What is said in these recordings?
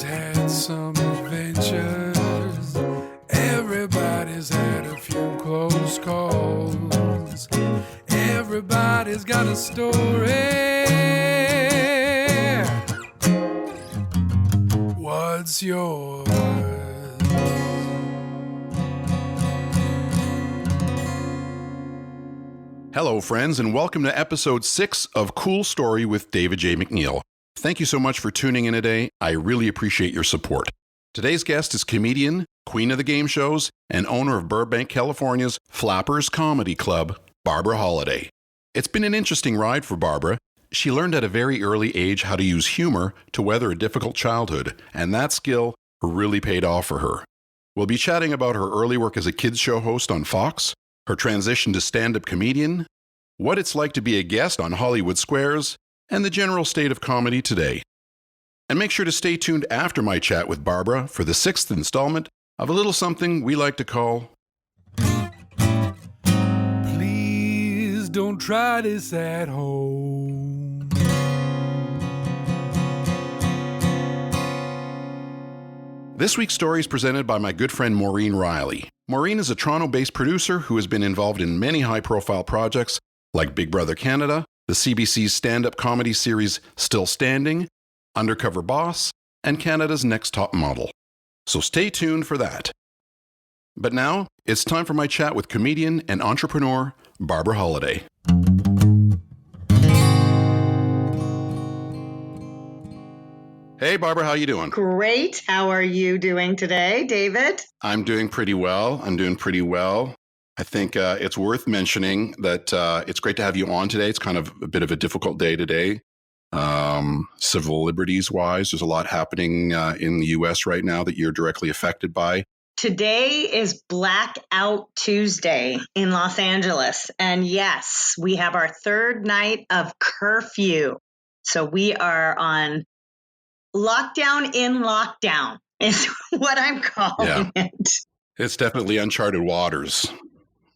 Everybody's had some adventures. Everybody's had a few close calls. Everybody's got a story. What's yours? Hello, friends, and welcome to episode 6 of Cool Story with David J. MacNeil. Thank you so much for tuning in today. I really appreciate your support. Today's guest is comedian, queen of the game shows, and owner of Burbank, California's Flappers Comedy Club, Barbara Holliday. It's been an interesting ride for Barbara. She learned at a very early age how to use humor to weather a difficult childhood, and that skill really paid off for her. We'll be chatting about her early work as a kids show host on Fox, her transition to stand-up comedian, what it's like to be a guest on Hollywood Squares, and the general state of comedy today. And make sure to stay tuned after my chat with Barbara for the 6th installment of a little something we like to call... Please don't try this at home. This week's story is presented by my good friend Maureen Riley. Maureen is a Toronto-based producer who has been involved in many high-profile projects like Big Brother Canada, the CBC's stand-up comedy series Still Standing, Undercover Boss, and Canada's Next Top Model. So stay tuned for that. But now, it's time for my chat with comedian and entrepreneur Barbara Holliday. Hey, Barbara, how you doing? Great. How are you doing today, David? I'm doing pretty well. I think it's worth mentioning that it's great to have you on today. It's kind of a bit of a difficult day today. Civil liberties-wise, there's a lot happening in the U.S. right now that you're directly affected by. Today is Blackout Tuesday in Los Angeles. And yes, we have our third night of curfew. So we are on lockdown in lockdown is what I'm calling it. It's definitely uncharted waters.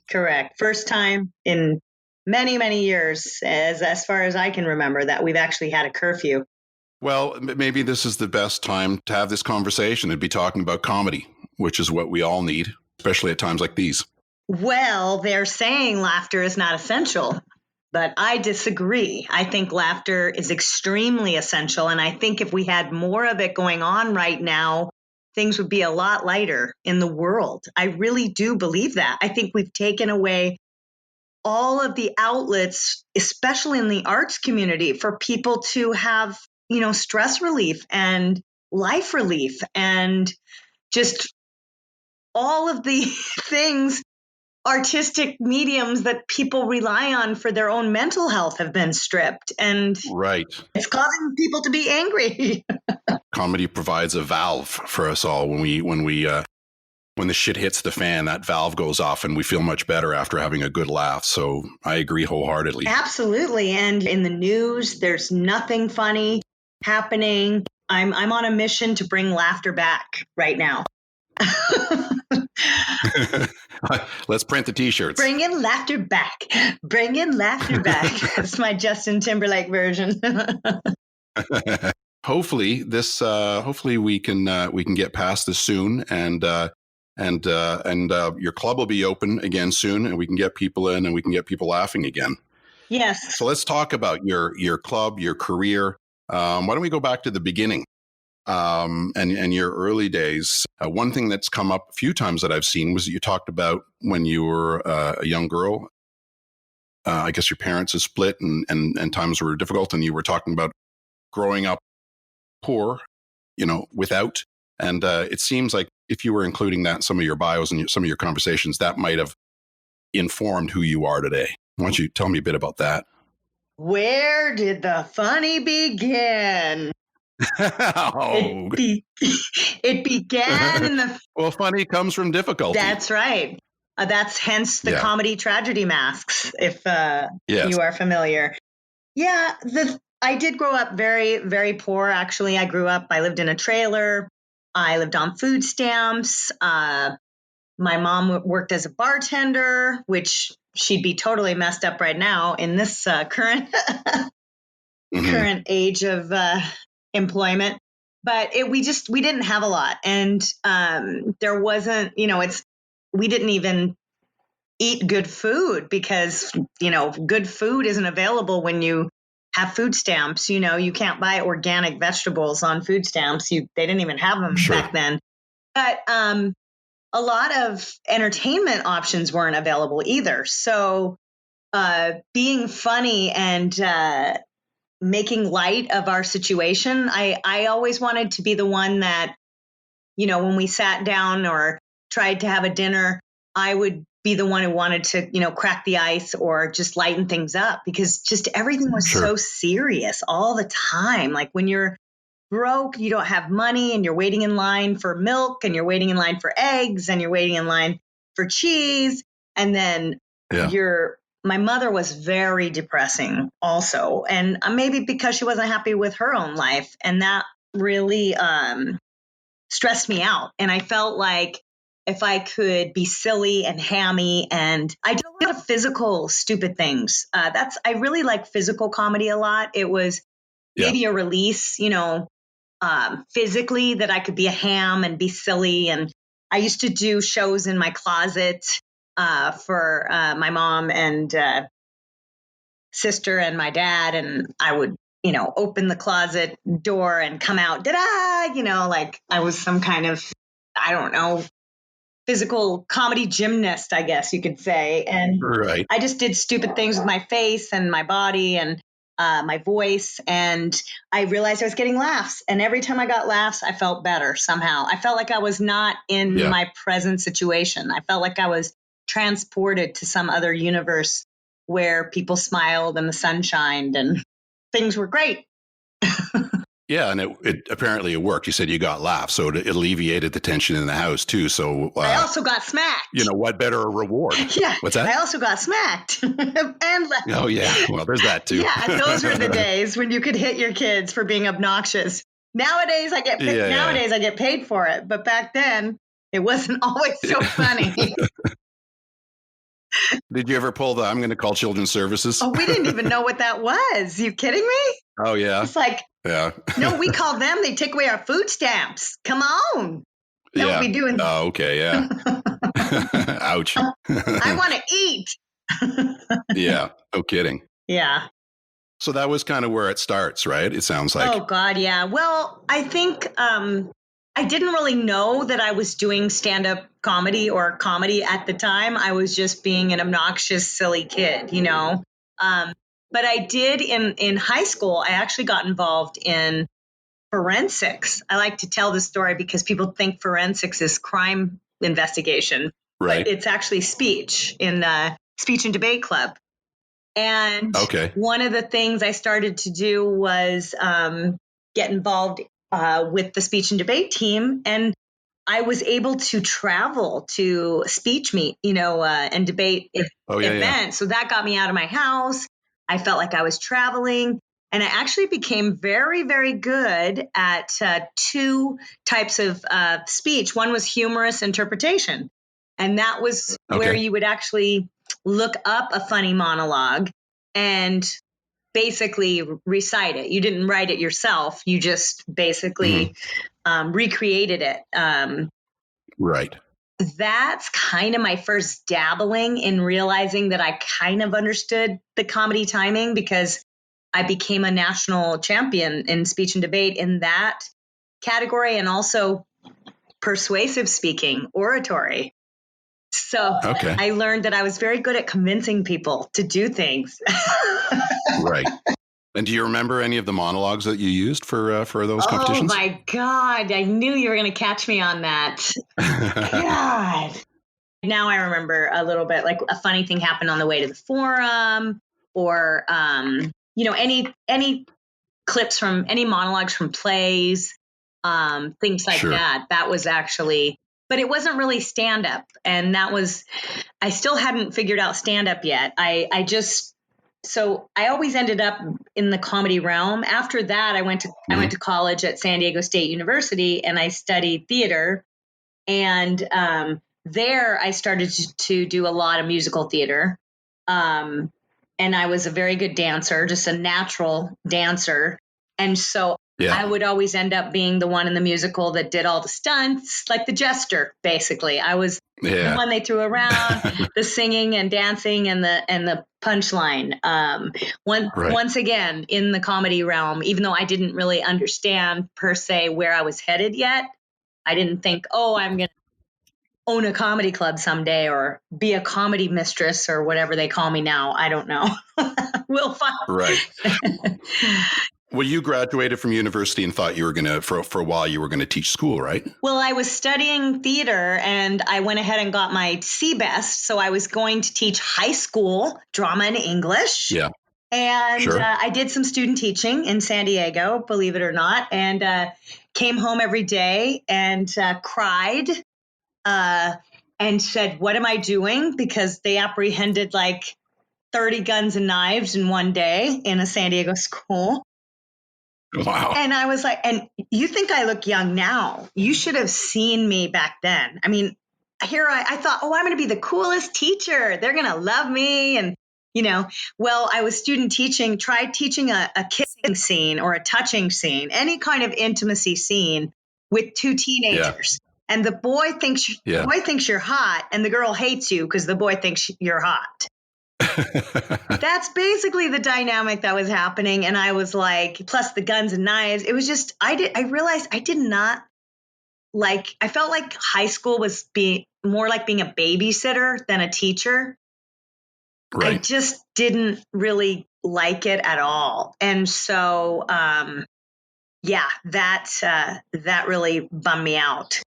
Correct. First time in many, many years, as far as I can remember, that we've actually had a curfew. Well, maybe this is the best time to have this conversation and be talking about comedy, which is what we all need, especially at times like these. Well, they're saying laughter is not essential, but I disagree. I think laughter is extremely essential, and I think if we had more of it going on right now, things would be a lot lighter in the world. I really do believe that. I think we've taken away all of the outlets, especially in the arts community, for people to have, stress relief and life relief and just all of the things, artistic mediums that people rely on for their own mental health have been stripped. And right. It's causing people to be angry. Comedy provides a valve for us all. When the shit hits the fan, that valve goes off and we feel much better after having a good laugh. So I agree wholeheartedly. Absolutely. And in the news, there's nothing funny happening. I'm on a mission to bring laughter back right now. Let's print the t-shirts. Bringing laughter back. Bringing laughter back. That's my Justin Timberlake version. Hopefully we can get past this soon and your club will be open again soon and we can get people in and we can get people laughing again. Yes. So let's talk about your club, your career. Why don't we go back to the beginning and your early days? One thing that's come up a few times that I've seen was that you talked about when you were a young girl. I guess your parents had split and times were difficult, and you were talking about growing up poor, without. And it seems like if you were including that in some of your bios and some of your conversations, that might have informed who you are today. Why don't you tell me a bit about that? Where did the funny begin? Oh. It began in the... Well, funny comes from difficulty. That's right. That's hence the comedy tragedy masks, if you are familiar. Yeah, I did grow up very, very poor, actually. I lived in a trailer. I lived on food stamps. My mom worked as a bartender, which she'd be totally messed up right now in this current age of employment. but we didn't have a lot. And there wasn't, we didn't even eat good food because, good food isn't available when you have food stamps. You can't buy organic vegetables on food stamps. They didn't even have them back then. But a lot of entertainment options weren't available either. So being funny and making light of our situation, I always wanted to be the one that, when we sat down or tried to have a dinner, I would be the one who wanted to, crack the ice or just lighten things up, because just everything was so serious all the time. Like when you're broke, you don't have money, and you're waiting in line for milk, and you're waiting in line for eggs, and you're waiting in line for cheese. And then my mother was very depressing also. And maybe because she wasn't happy with her own life. And that really stressed me out. And I felt like if I could be silly and hammy, and I did a lot of physical, stupid things. I really like physical comedy a lot. It was maybe a release, physically, that I could be a ham and be silly. And I used to do shows in my closet for my mom and sister and my dad. And I would, open the closet door and come out, like I was some kind of, I don't know, physical comedy gymnast, I guess you could say. And I just did stupid things with my face and my body and my voice. And I realized I was getting laughs. And every time I got laughs, I felt better somehow. I felt like I was not in my present situation. I felt like I was transported to some other universe where people smiled and the sun shined and things were great. Yeah, and it apparently it worked. You said you got laughs, so it alleviated the tension in the house too. So I also got smacked. What better a reward? Yeah, what's that? I also got smacked and left. Oh yeah, well there's that too. Yeah, those were the days when you could hit your kids for being obnoxious. Nowadays I get I get paid for it, but back then it wasn't always so funny. Did you ever pull the "I'm going to call children's services"? Oh, we didn't even know what that was. You kidding me? Oh yeah. It's like, no, we called them. They took away our food stamps. Come on. Don't be doing. Oh, okay. Yeah. Ouch. I want to eat. Yeah. No kidding. Yeah. So that was kind of where it starts, right? It sounds like. Oh God. Yeah. Well, I think, I didn't really know that I was doing stand-up comedy or comedy at the time. I was just being an obnoxious, silly kid, But I did in high school, I actually got involved in forensics. I like to tell this story because people think forensics is crime investigation. Right. But it's actually speech in the speech and debate club. And one of the things I started to do was get involved with the speech and debate team. And I was able to travel to speech meet, and debate events. Yeah. So that got me out of my house. I felt like I was traveling, and I actually became very, very good at two types of speech. One was humorous interpretation, and that was where you would actually look up a funny monologue and basically recite it. You didn't write it yourself. You just basically recreated it. Right. That's kind of my first dabbling in realizing that I kind of understood the comedy timing, because I became a national champion in speech and debate in that category, and also persuasive speaking, oratory. So I learned that I was very good at convincing people to do things. Right. And do you remember any of the monologues that you used for those competitions? Oh my God. I knew you were going to catch me on that. God. Now I remember a little bit, like a funny thing happened on the way to the forum, or, any clips from any monologues from plays, things like that. That was actually, but it wasn't really stand up. And I still hadn't figured out stand up yet. So I always ended up in the comedy realm. After that, I went to college at San Diego State University, and I studied theater. And there I started to do a lot of musical theater. And I was a very good dancer, just a natural dancer. And so Yeah. I would always end up being the one in the musical that did all the stunts, like the jester, basically. I was the one they threw around, the singing and dancing and the punchline. Once again, in the comedy realm, even though I didn't really understand per se where I was headed yet, I didn't think, oh, I'm going to own a comedy club someday or be a comedy mistress or whatever they call me now. I don't know. We'll find. Right. Well, you graduated from university and thought you were going to, for a while, you were going to teach school, right? Well, I was studying theater and I went ahead and got my CBEST. So I was going to teach high school drama and English. Yeah. And Sure. I did some student teaching in San Diego, believe it or not, and came home every day and cried and said, what am I doing? Because they apprehended like 30 guns and knives in one day in a San Diego school. Wow. And I was like, and you think I look young now? You should have seen me back then. I mean, here I thought, oh, I'm going to be the coolest teacher. They're going to love me. And, well, I was student teaching, tried teaching a kissing scene or a touching scene, any kind of intimacy scene with two teenagers. Yeah. And the boy thinks you're hot and the girl hates you because the boy thinks you're hot. That's basically the dynamic that was happening. And I was like, plus the guns and knives. It was just, I realized I did not I felt like high school was more like being a babysitter than a teacher. Right. I just didn't really like it at all. And so, that really bummed me out.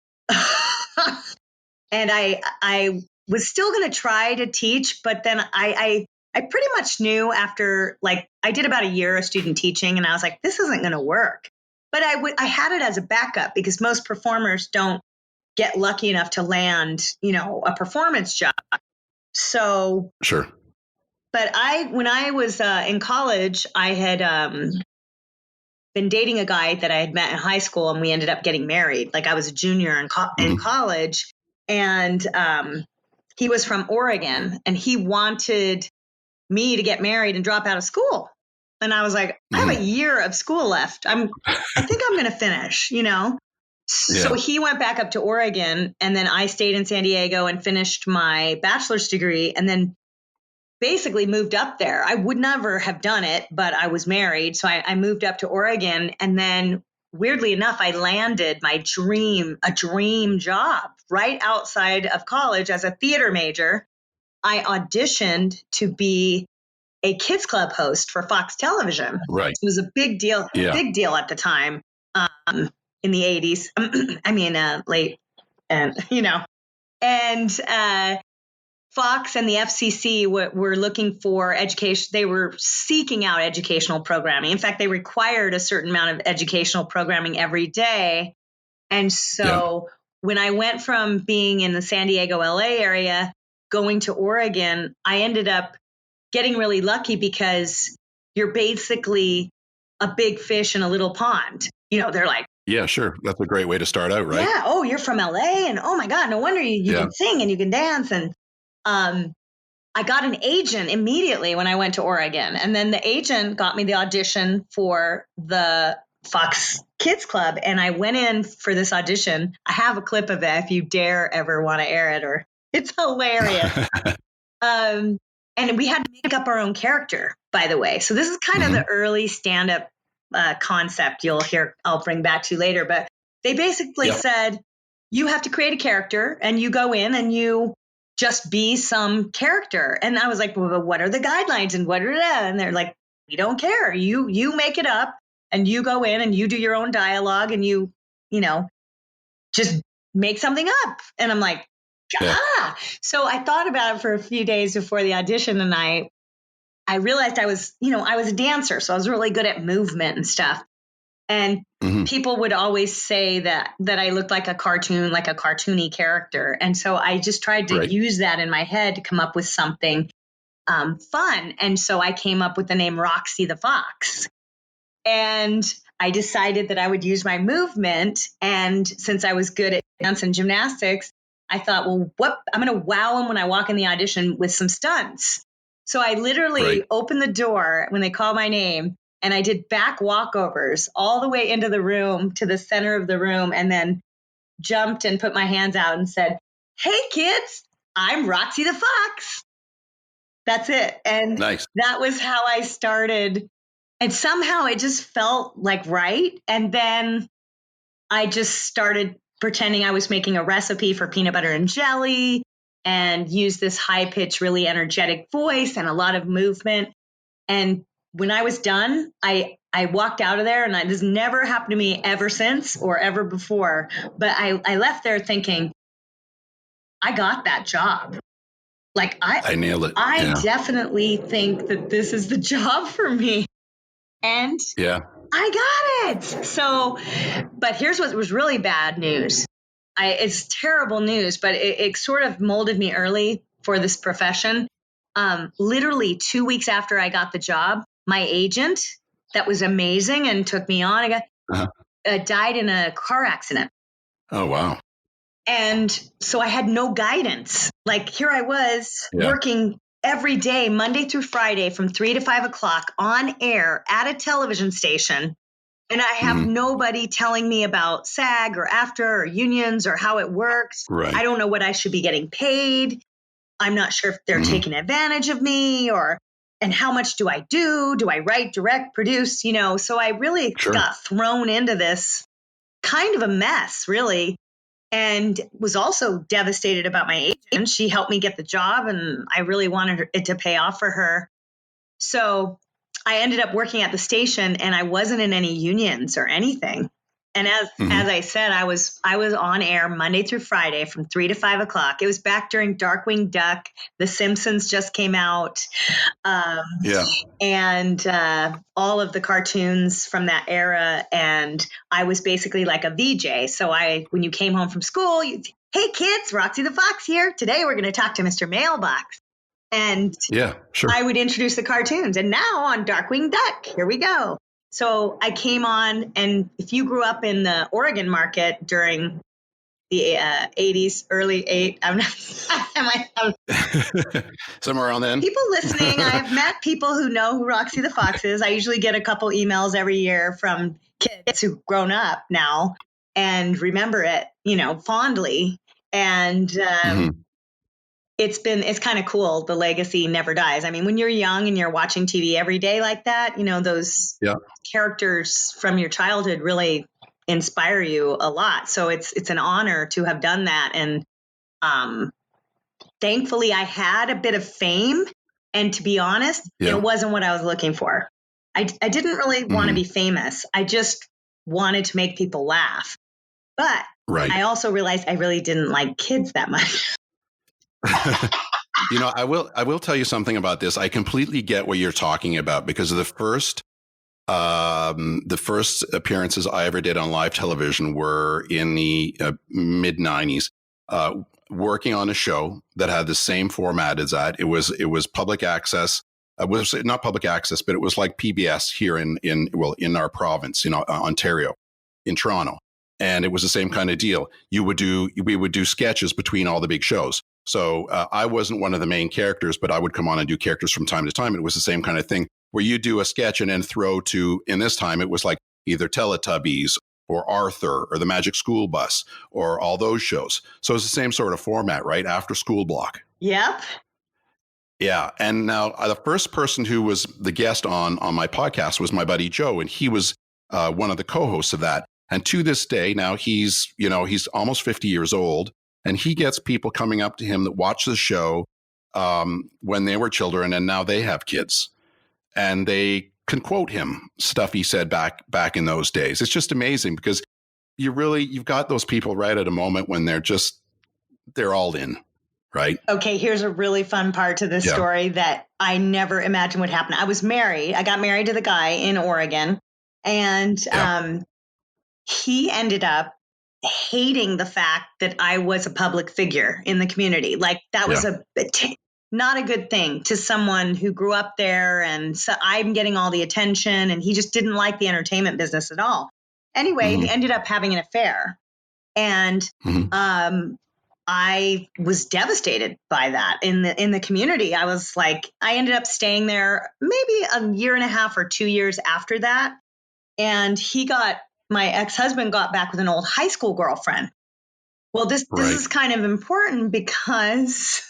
And I was still going to try to teach, but then I pretty much knew after, I did about a year of student teaching and I was like, this isn't going to work. But I had it as a backup because most performers don't get lucky enough to land, a performance job. So. Sure. But when I was in college, I had been dating a guy that I had met in high school and we ended up getting married. Like I was a junior in college. And he was from Oregon and he wanted me to get married and drop out of school. And I was like, I have a year of school left. I think I'm going to finish, So he went back up to Oregon and then I stayed in San Diego and finished my bachelor's degree and then basically moved up there. I would never have done it, but I was married. So I moved up to Oregon and then weirdly enough, I landed a dream job right outside of college as a theater major. I auditioned to be a kids club host for Fox Television. Right. It was a big deal at the time in the 80s. I mean, late and, and Fox and the FCC were looking for education. They were seeking out educational programming. In fact, they required a certain amount of educational programming every day. And so when I went from being in the San Diego, LA area, going to Oregon, I ended up getting really lucky because you're basically a big fish in a little pond. They're like, yeah, sure. That's a great way to start out, right? Yeah. Oh, you're from LA and oh my God, no wonder you can sing and you can dance. And I got an agent immediately when I went to Oregon. And then the agent got me the audition for the Fox Kids Club. And I went in for this audition. I have a clip of it if you dare ever want to air it, it's hilarious. And we had to make up our own character, by the way. So this is kind of the early stand-up concept I'll bring back to you later. But they basically said, you have to create a character and you go in and you just be some character. And I was like, well, what are the guidelines and what are that? And they're like, we don't care. You make it up and you go in and you do your own dialogue and you just make something up. And I'm like, So I thought about it for a few days before the audition and I realized I was a dancer. So I was really good at movement and stuff. And people would always say that I looked like a cartoon, like a cartoony character. And so I just tried to use that in my head to come up with something fun. And so I came up with the name Roxy the Fox. And I decided that I would use my movement. And since I was good at dance and gymnastics, I thought, well, I'm going to wow them when I walk in the audition with some stunts. So I literally opened the door when they called my name. And I did back walkovers all the way into the room to the center of the room, and then jumped and put my hands out and said, "Hey kids, I'm Roxy the Fox." That's it. And Nice. that was how I started. And somehow it just felt like right. And then I just started pretending I was making a recipe for peanut butter and jelly and used this high pitched, really energetic voice and a lot of movement. And when I was done, I walked out of there, and this never happened to me ever since or ever before. But I left there thinking, I got that job. Like I nailed it. I definitely think that this is the job for me. And Yeah. I got it. So, but here's what was really bad news. It's terrible news, but it sort of molded me early for this profession. Literally 2 weeks after I got the job, my agent, that was amazing and took me on, died in a car accident. Oh, wow. And so I had no guidance. Like here I was working every day, Monday through Friday from 3 to 5 o'clock on air at a television station. And I have nobody telling me about SAG or AFTRA or unions or how it works. Right. I don't know what I should be getting paid. I'm not sure if they're taking advantage of me and how much do I do? Do I write, direct, produce? So I really got thrown into this kind of a mess, really. And was also devastated about my agent. She helped me get the job, and I really wanted it to pay off for her. So I ended up working at the station, and I wasn't in any unions or anything. And as I said, I was on air Monday through Friday from 3 to 5 o'clock. It was back during Darkwing Duck. The Simpsons just came out. And all of the cartoons from that era. And I was basically like a VJ. So when you came home from school, hey kids, Roxy the Fox here. Today we're going to talk to Mr. Mailbox. And I would introduce the cartoons. And now on Darkwing Duck, here we go. So I came on, and if you grew up in the Oregon market during the 80s, early 80s, somewhere around then. People listening, I've met people who know who Roxy the Fox is. I usually get a couple emails every year from kids who've grown up now and remember it, fondly. And it's kind of cool. The legacy never dies. I mean, when you're young and you're watching TV every day like that, those characters from your childhood really inspire you a lot. So it's an honor to have done that. And thankfully I had a bit of fame, and to be honest, it wasn't what I was looking for. I didn't really want to be famous. I just wanted to make people laugh. But I also realized I really didn't like kids that much. I will tell you something about this. I completely get what you're talking about, because of the first appearances I ever did on live television were in the mid 90s, working on a show that had the same format as that. It was public access. It was not public access, but it was like PBS here in our province, Ontario, in Toronto. And it was the same kind of deal. We would do sketches between all the big shows. So I wasn't one of the main characters, but I would come on and do characters from time to time. It was the same kind of thing where you do a sketch and then throw to, in this time, it was like either Teletubbies or Arthur or the Magic School Bus or all those shows. So it's the same sort of format, right? After school block. Yep. Yeah. And now the first person who was the guest on my podcast was my buddy Joe, and he was one of the co-hosts of that. And to this day, now he's almost 50 years old. And he gets people coming up to him that watch the show when they were children, and now they have kids, and they can quote him stuff he said back in those days. It's just amazing, because you've got those people right at a moment when they're all in, right? Okay, here's a really fun part to this story that I never imagined would happen. I was married. I got married to the guy in Oregon, and he ended up hating the fact that I was a public figure in the community. Like that was not a good thing to someone who grew up there. And so I'm getting all the attention, and he just didn't like the entertainment business at all. Anyway, he ended up having an affair, and I was devastated by that in the community. I was like, I ended up staying there maybe a year and a half or 2 years after that. And my ex-husband got back with an old high school girlfriend. Well, this is kind of important because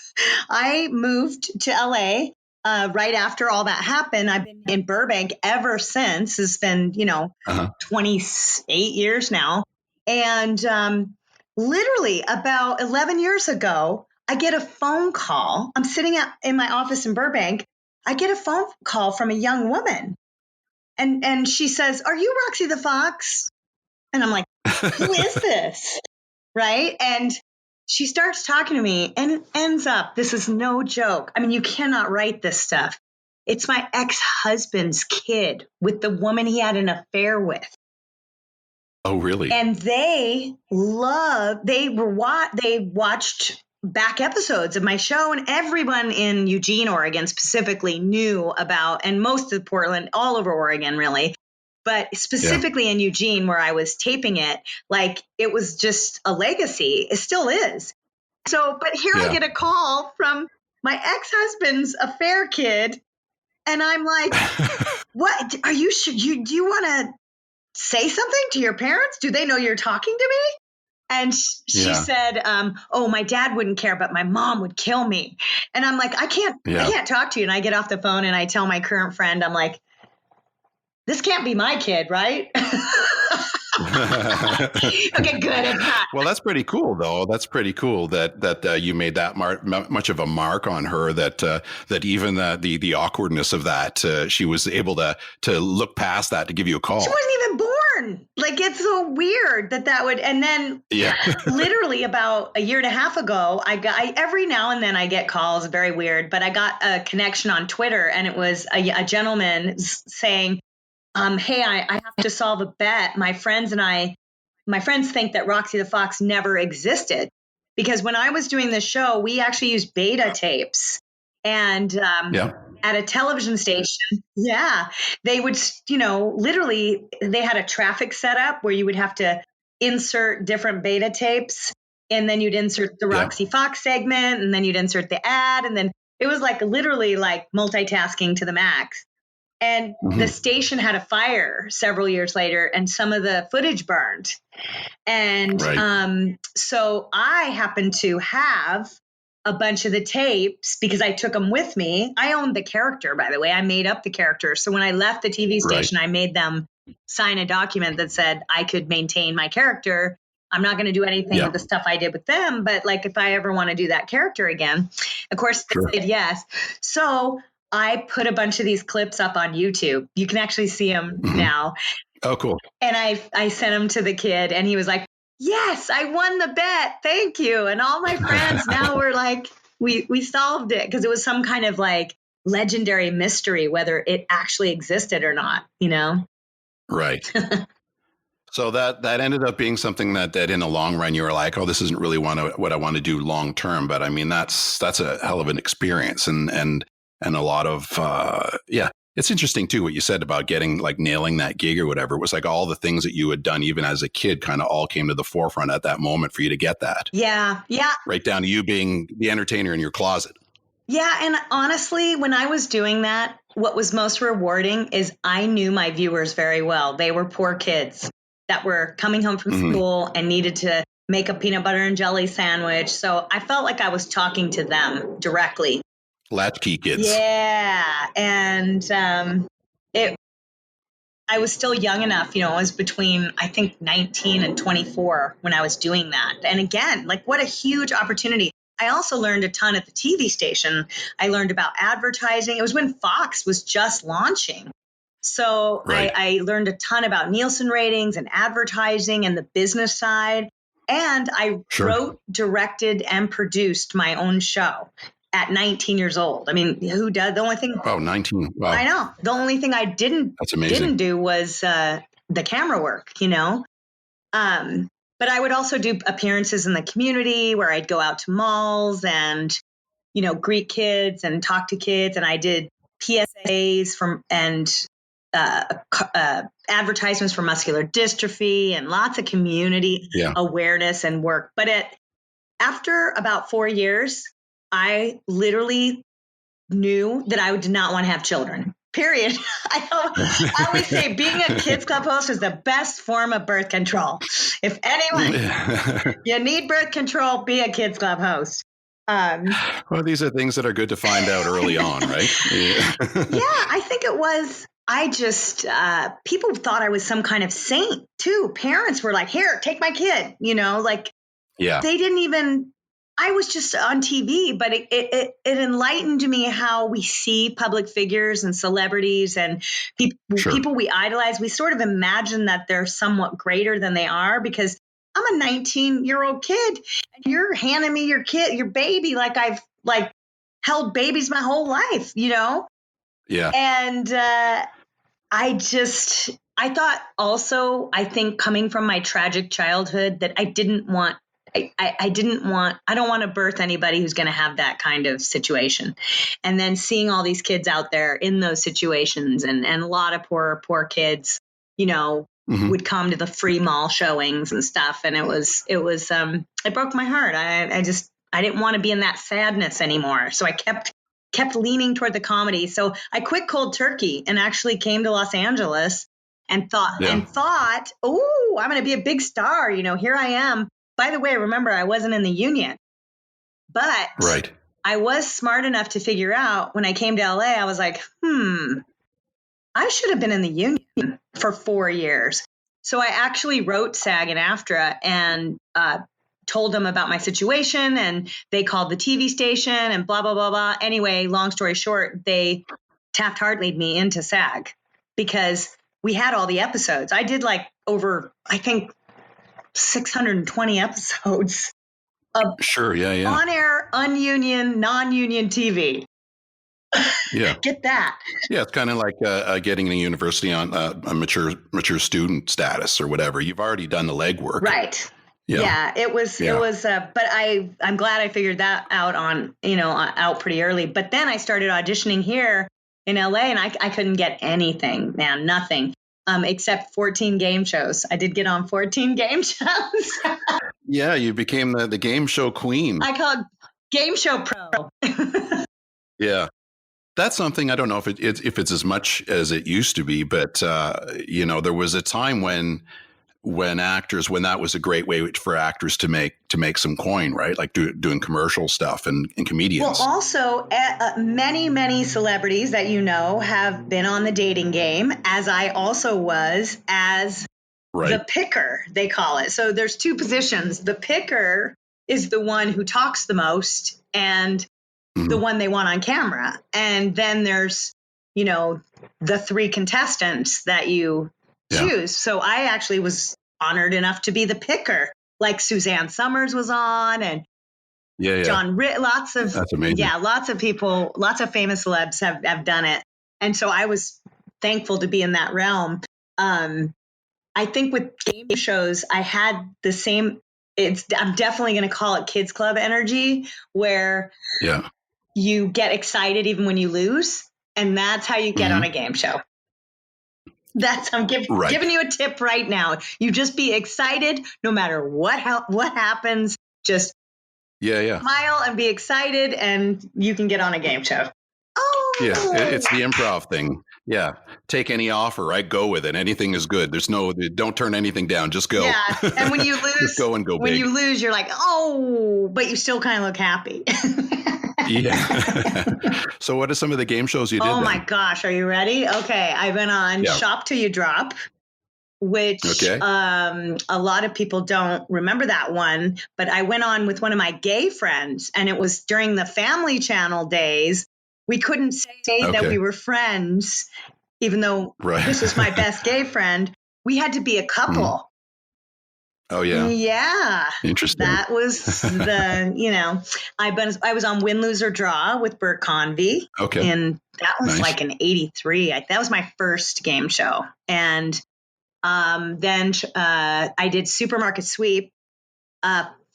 I moved to LA right after all that happened. I've been in Burbank ever since. It's been, 28 years now. And literally about 11 years ago, I get a phone call. I'm sitting in my office in Burbank. I get a phone call from a young woman. And she says, "Are you Roxy the Fox?" And I'm like, "Who is this?" Right? And she starts talking to me and ends up, this is no joke. I mean, you cannot write this stuff. It's my ex-husband's kid with the woman he had an affair with. Oh, really? And they watched back episodes of my show, and everyone in Eugene, Oregon specifically knew about, and most of Portland, all over Oregon, really. But specifically in Eugene, where I was taping it, like it was just a legacy. It still is. So, but here I get a call from my ex-husband's affair kid. And I'm like, what? Are you sure? Do you want to say something to your parents? Do they know you're talking to me? And she said, "Oh, my dad wouldn't care, but my mom would kill me." And I'm like, I can't talk to you. And I get off the phone and I tell my current friend, I'm like, this can't be my kid, right? Okay, good. It's not. Well, that's pretty cool, though. That's pretty cool that you made that much of a mark on her. That even the awkwardness of that, she was able to look past that to give you a call. She wasn't even born. Like, it's so weird that would. And then, literally about a year and a half ago, I every now and then I get calls. Very weird, but I got a connection on Twitter, and it was a gentleman saying, "Hey, I have to solve a bet. My friends think that Roxy the Fox never existed, because when I was doing this show, we actually used beta tapes, and at a television station, they would, literally, they had a traffic setup where you would have to insert different beta tapes, and then you'd insert the Roxy Fox segment, and then you'd insert the ad, and then it was like literally like multitasking to the max." And the station had a fire several years later, and some of the footage burned. And so I happened to have a bunch of the tapes because I took them with me. I owned the character, by the way. I made up the character. So when I left the TV station, I made them sign a document that said I could maintain my character. I'm not going to do anything with the stuff I did with them. But like, if I ever want to do that character again, of course, they said yes. So I put a bunch of these clips up on YouTube. You can actually see them now. Oh, cool. And I sent them to the kid, and he was like, "Yes, I won the bet. Thank you." And all my friends now were like, we solved it, because it was some kind of like legendary mystery, whether it actually existed or not, Right. So that ended up being something that in the long run, you were like, "Oh, this isn't really what I want to do long term." But I mean, that's a hell of an experience, and a lot of, it's interesting too, what you said about getting, like, nailing that gig or whatever. It was like all the things that you had done, even as a kid, kind of all came to the forefront at that moment for you to get that. Yeah. Yeah. Right down to you being the entertainer in your closet. Yeah. And honestly, when I was doing that, what was most rewarding is I knew my viewers very well. They were poor kids that were coming home from school and needed to make a peanut butter and jelly sandwich. So I felt like I was talking to them directly. Latchkey kids. Yeah. And I was still young enough, I was between, I think, 19 and 24 when I was doing that. And again, like, what a huge opportunity. I also learned a ton at the TV station. I learned about advertising. It was when Fox was just launching. So I learned a ton about Nielsen ratings and advertising and the business side. And I wrote, directed, and produced my own show at 19 years old. I mean, who does? The only thing. Oh, 19. Wow. I know. The only thing I didn't do was the camera work, But I would also do appearances in the community where I'd go out to malls and, greet kids and talk to kids. And I did PSAs and advertisements for muscular dystrophy and lots of community awareness and work. But after about 4 years, I literally knew that I did not want to have children. Period. I always say being a kids club host is the best form of birth control. If anyone, you need birth control, be a kids club host. Well, these are things that are good to find out early on, right? Yeah, I think it was. I just, people thought I was some kind of saint too. Parents were like, here, take my kid, Yeah. they didn't even, I was just on TV, but it enlightened me how we see public figures and celebrities and people we idolize. We sort of imagine that they're somewhat greater than they are because I'm a 19-year-old kid and you're handing me your baby like I've held babies my whole life, Yeah. And I thought also, I think coming from my tragic childhood that I don't want to birth anybody who's going to have that kind of situation. And then seeing all these kids out there in those situations and a lot of poor kids, would come to the free mall showings and stuff. And it broke my heart. I didn't want to be in that sadness anymore. So I kept leaning toward the comedy. So I quit cold turkey and actually came to Los Angeles and thought, oh, I'm going to be a big star. Here I am. By the way, remember, I wasn't in the union, but I was smart enough to figure out when I came to LA, I was like, I should have been in the union for 4 years. So I actually wrote SAG and AFTRA and told them about my situation, and they called the TV station and blah, blah, blah, blah. Anyway, long story short, they Taft-Hartley'd me into SAG because we had all the episodes. I did over, I think, 620 episodes of on-air, ununion, non-union TV. Yeah. Get that. Yeah, it's kind of like getting a university on a mature student status or whatever. You've already done the legwork. Right. Yeah, it was, but I'm glad I figured that out out pretty early. But then I started auditioning here in LA and I couldn't get anything, man, nothing. Except 14 game shows. I did get on 14 game shows. Yeah, you became the game show queen. I called game show pro. Yeah. That's something, I don't know if it's as much as it used to be, but there was a time when that was a great way for actors to make some coin, right? Like doing commercial stuff and comedians. Well, also many celebrities that have been on the dating game, as I also was as the picker, they call it. So there's two positions. The picker is the one who talks the most and the one they want on camera. And then there's, the three contestants that you choose. So I actually was honored enough to be the picker. Like Suzanne Summers was on and John Ritt, that's amazing. Yeah, lots of people, lots of famous celebs have done it. And so I was thankful to be in that realm. I think with game shows, I had the same, I'm definitely going to call it kids club energy where you get excited even when you lose. And that's how you get on a game show. I'm giving you a tip right now. You just be excited no matter what happens. Just smile and be excited and you can get on a game show. Oh, yeah, it's the improv thing. Yeah. Take any offer, right? Go with it. Anything is good. Don't turn anything down. Just go. Yeah. And when you lose, just go and go when big. you lose, you're like, oh, but you still kind of look happy. Yeah. So what are some of the game shows you did? Oh my gosh. Are you ready? Okay. I went on Shop Till You Drop, which a lot of people don't remember that one, but I went on with one of my gay friends and it was during the Family Channel days. We couldn't say that we were friends, even though this was my best gay friend. We had to be a couple. Oh, yeah. Yeah. Interesting. That was I was on Win, Lose, or Draw with Bert Convy. Okay. And that was like in 83. That was my first game show. And then I did Supermarket Sweep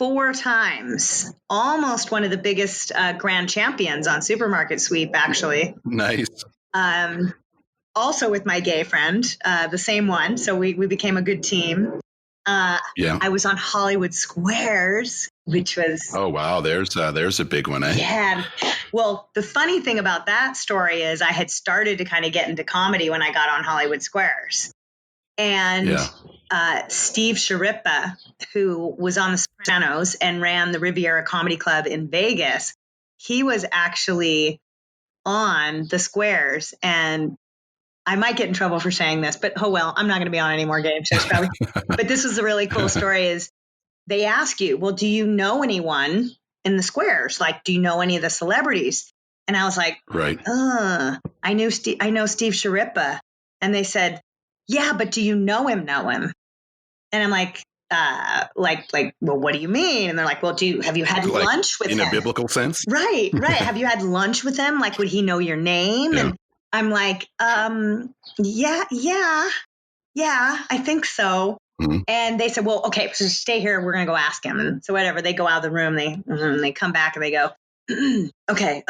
4 times. Almost one of the biggest grand champions on Supermarket Sweep, actually. Nice. Also with my gay friend, the same one. So we became a good team. Yeah. I was on Hollywood Squares, which was Oh, wow. There's a big one, eh? yeah. Well, the funny thing about that story is I had started to kind of get into comedy when I got on Hollywood Squares. And Steve Sharippa, who was on The Sopranos and ran the Riviera Comedy Club in Vegas, he was actually on the Squares. And I might get in trouble for saying this, but oh well, I'm not going to be on any more game shows probably. But this was the really cool story is they ask you, well, do you know anyone in the Squares? Like, do you know any of the celebrities? And I was like, Right. I know Steve Sharippa. And they said, yeah, but do you know him? And I'm like, well, what do you mean? And they're like, well, have you had lunch with him? In a biblical sense? Right. Have you had lunch with him? Like, would he know your name? Yeah. And I'm like, yeah, I think so. Mm-hmm. And they said, well, okay, so stay here. We're going to go ask him. And so whatever, they go out of the room, they come back and they go, okay,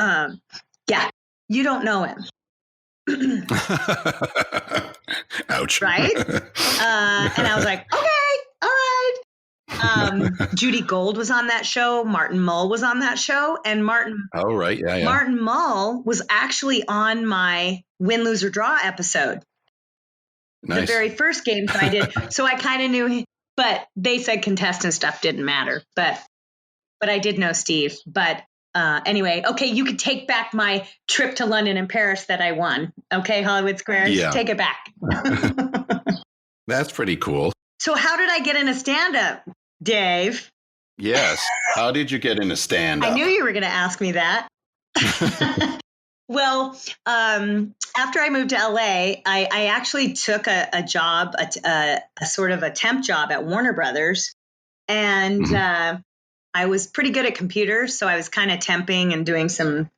yeah, you don't know him. Ouch. Right? And I was like, okay, all right. Judy Gold was on that show. Martin Mull was on that show. And Oh, right. Yeah. Martin Mull was actually on my Win, Lose, or Draw episode. Nice. The very first game that I did. So I kind of knew him, but they said contestant stuff didn't matter. But I did know Steve. But anyway, okay, you could take back my trip to London and Paris that I won. Okay, Hollywood Squares, take it back. That's pretty cool. So how did I get into stand-up, Dave? Yes. How did you get into stand-up? I knew you were going to ask me that. Well, after I moved to LA, I actually took a job, a sort of a temp job at Warner Brothers. And I was pretty good at computers. So I was kind of temping and doing some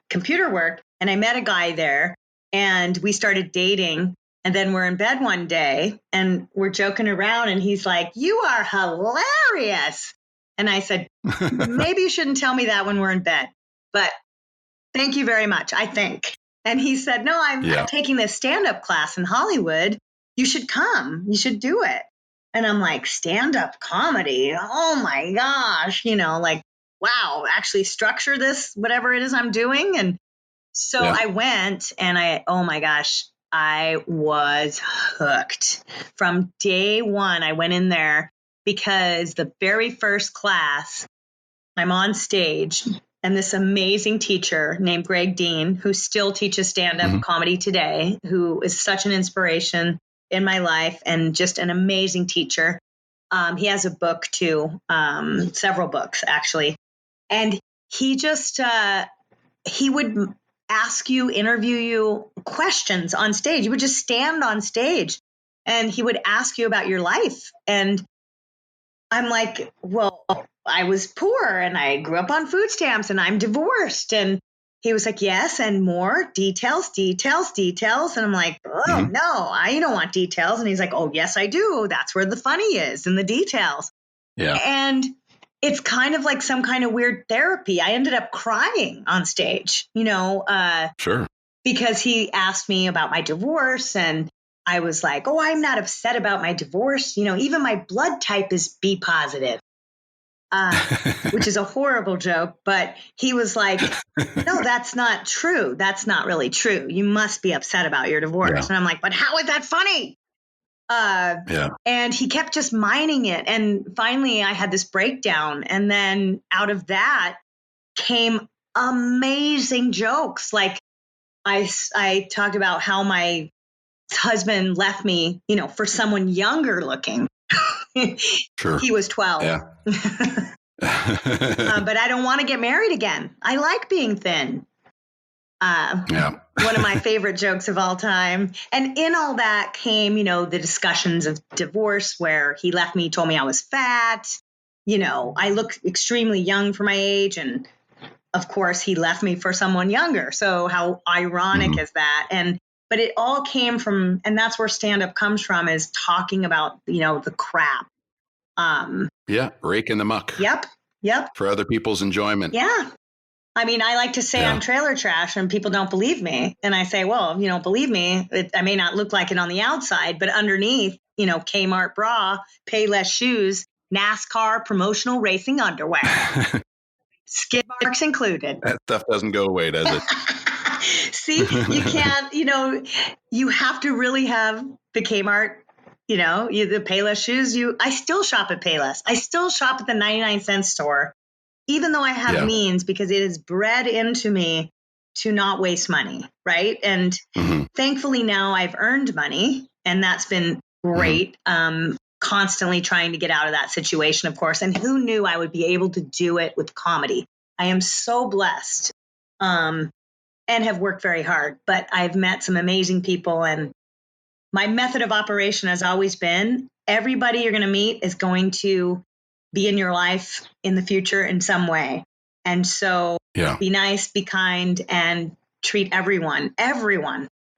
computer work. And I met a guy there and we started dating. And then we're in bed one day and we're joking around. And he's like, you are hilarious. And I said, maybe you shouldn't tell me that when we're in bed. But thank you very much, I think. And he said, no, I'm taking this stand-up class in Hollywood. You should come. You should do it. And I'm like, stand-up comedy? Oh, my gosh. Like, wow, actually structure this, whatever it is I'm doing. And so I went and oh, my gosh, I was hooked. From day one, I went in there because the very first class, I'm on stage. And this amazing teacher named Greg Dean, who still teaches stand-up comedy today, who is such an inspiration in my life and just an amazing teacher. He has a book too, several books actually. And he just, he would interview you questions on stage. You would just stand on stage and he would ask you about your life. And I'm like, well, I was poor and I grew up on food stamps and I'm divorced. And he was like, yes, and more details. And I'm like, oh, no, I don't want details. And he's like, oh, yes, I do. That's where the funny is, in the details. Yeah. And it's kind of like some kind of weird therapy. I ended up crying on stage, Sure. Because he asked me about my divorce and I was like, oh, I'm not upset about my divorce. Even my blood type is B positive. Which is a horrible joke, but he was like, no, that's not true. That's not really true. You must be upset about your divorce. Yeah. And I'm like, but how is that funny? And he kept just mining it. And finally I had this breakdown. And then out of that came amazing jokes. Like I talked about how my husband left me, for someone younger looking. Sure. He was 12. Yeah. But I don't want to get married again. I like being thin. One of my favorite jokes of all time. And in all that came, the discussions of divorce where he left me, told me I was fat. I look extremely young for my age. And of course, he left me for someone younger. So how ironic is that? But it all came from, and that's where stand-up comes from, is talking about, the crap. Rake in the muck. Yep. For other people's enjoyment. Yeah. I mean, I like to say I'm trailer trash and people don't believe me. And I say, well, if you don't believe me, I may not look like it on the outside, but underneath, Kmart bra, pay less shoes, NASCAR promotional racing underwear, skid marks included. That stuff doesn't go away, does it? See, you can't, you have to really have the Kmart, the Payless shoes. I still shop at Payless. I still shop at the 99-cent store, even though I have means, because it is bred into me to not waste money. Right. And thankfully now I've earned money, and that's been great. Constantly trying to get out of that situation, of course. And who knew I would be able to do it with comedy? I am so blessed. And have worked very hard, but I've met some amazing people. And my method of operation has always been, everybody you're going to meet is going to be in your life in the future in some way. And so be nice, be kind, and treat everyone.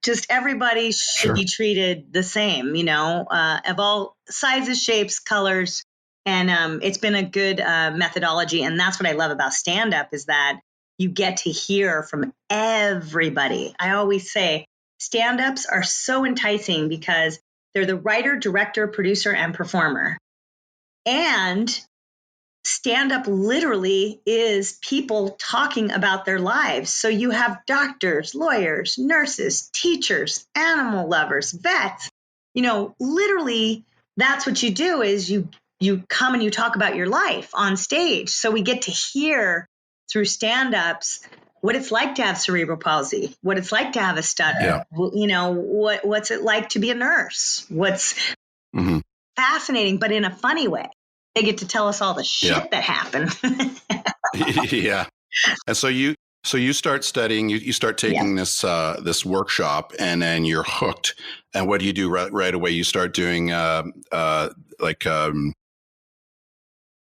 Just everybody should be treated the same, of all sizes, shapes, colors. And it's been a good methodology. And that's what I love about stand-up, is that you get to hear from everybody. I always say stand-ups are so enticing because they're the writer, director, producer, and performer. And stand-up literally is people talking about their lives. So you have doctors, lawyers, nurses, teachers, animal lovers, vets. Literally that's what you do, is you come and you talk about your life on stage. So we get to hear through stand-ups what it's like to have cerebral palsy, what it's like to have a stutter, what's it like to be a nurse, what's fascinating, but in a funny way. They get to tell us all the shit that happened. And so you start studying, you start taking this workshop, and then you're hooked. And what do you do right away? You start doing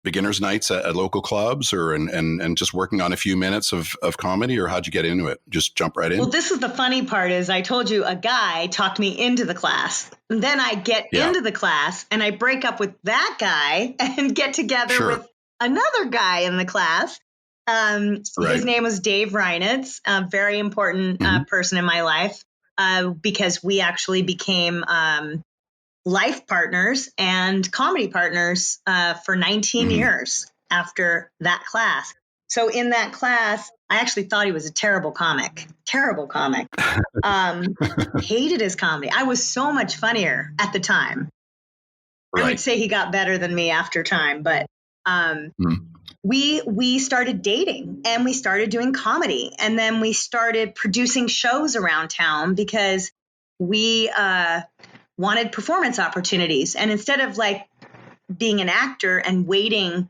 beginners nights at local clubs, and just working on a few minutes of comedy, or how'd you get into it? Just jump right in? Well, this is the funny part, is I told you a guy talked me into the class. And then I get into the class and I break up with that guy and get together with another guy in the class. His name was Dave Reinitz, a very important person in my life, because we actually became life partners and comedy partners for 19 years after that class. So in that class, I actually thought he was a terrible comic. Hated his comedy. I was so much funnier at the time. I would say he got better than me after time, but we started dating and we started doing comedy, and then we started producing shows around town because we wanted performance opportunities. And instead of being an actor and waiting,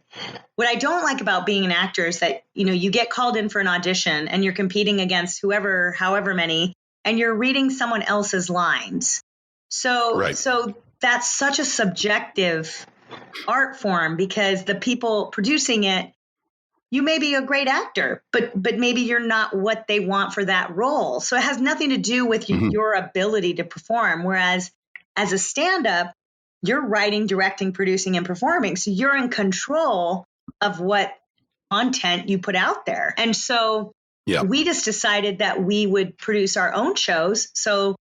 what I don't like about being an actor is that, you get called in for an audition and you're competing against however many, and you're reading someone else's lines. So that's such a subjective art form, because the people producing it, you may be a great actor, but maybe you're not what they want for that role. So it has nothing to do with your ability to perform. Whereas as a stand-up, you're writing, directing, producing, and performing. So you're in control of what content you put out there. And so we just decided that we would produce our own shows. So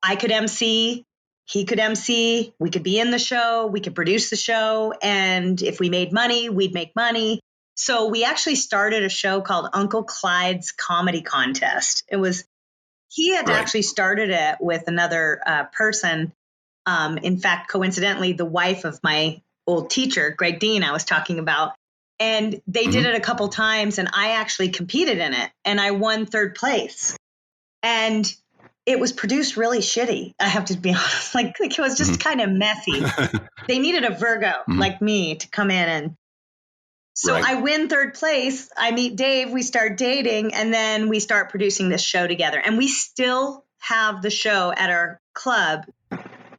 I could MC, he could MC, we could be in the show, we could produce the show. And if we made money, we'd make money. So we actually started a show called Uncle Clyde's Comedy Contest. He had actually started it with another person. In fact, coincidentally, the wife of my old teacher, Greg Dean, I was talking about. And they did it a couple times, and I actually competed in it, and I won third place. And it was produced really shitty, I have to be honest. It was just kind of messy. They needed a Virgo like me to come in. And so I win third place. I meet Dave, we start dating, and then we start producing this show together. And we still have the show at our club.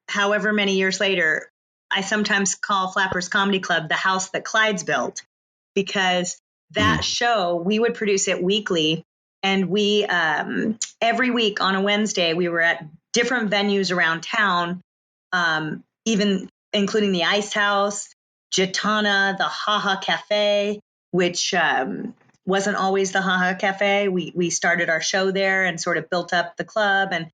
However many years later, I sometimes call Flappers Comedy Club the house that Clyde's built, because that show, we would produce it weekly. And we, every week on a Wednesday, we were at different venues around town, even including the Ice House, Gitana, the Haha Cafe, which wasn't always the Haha Cafe. We started our show there and sort of built up the club. And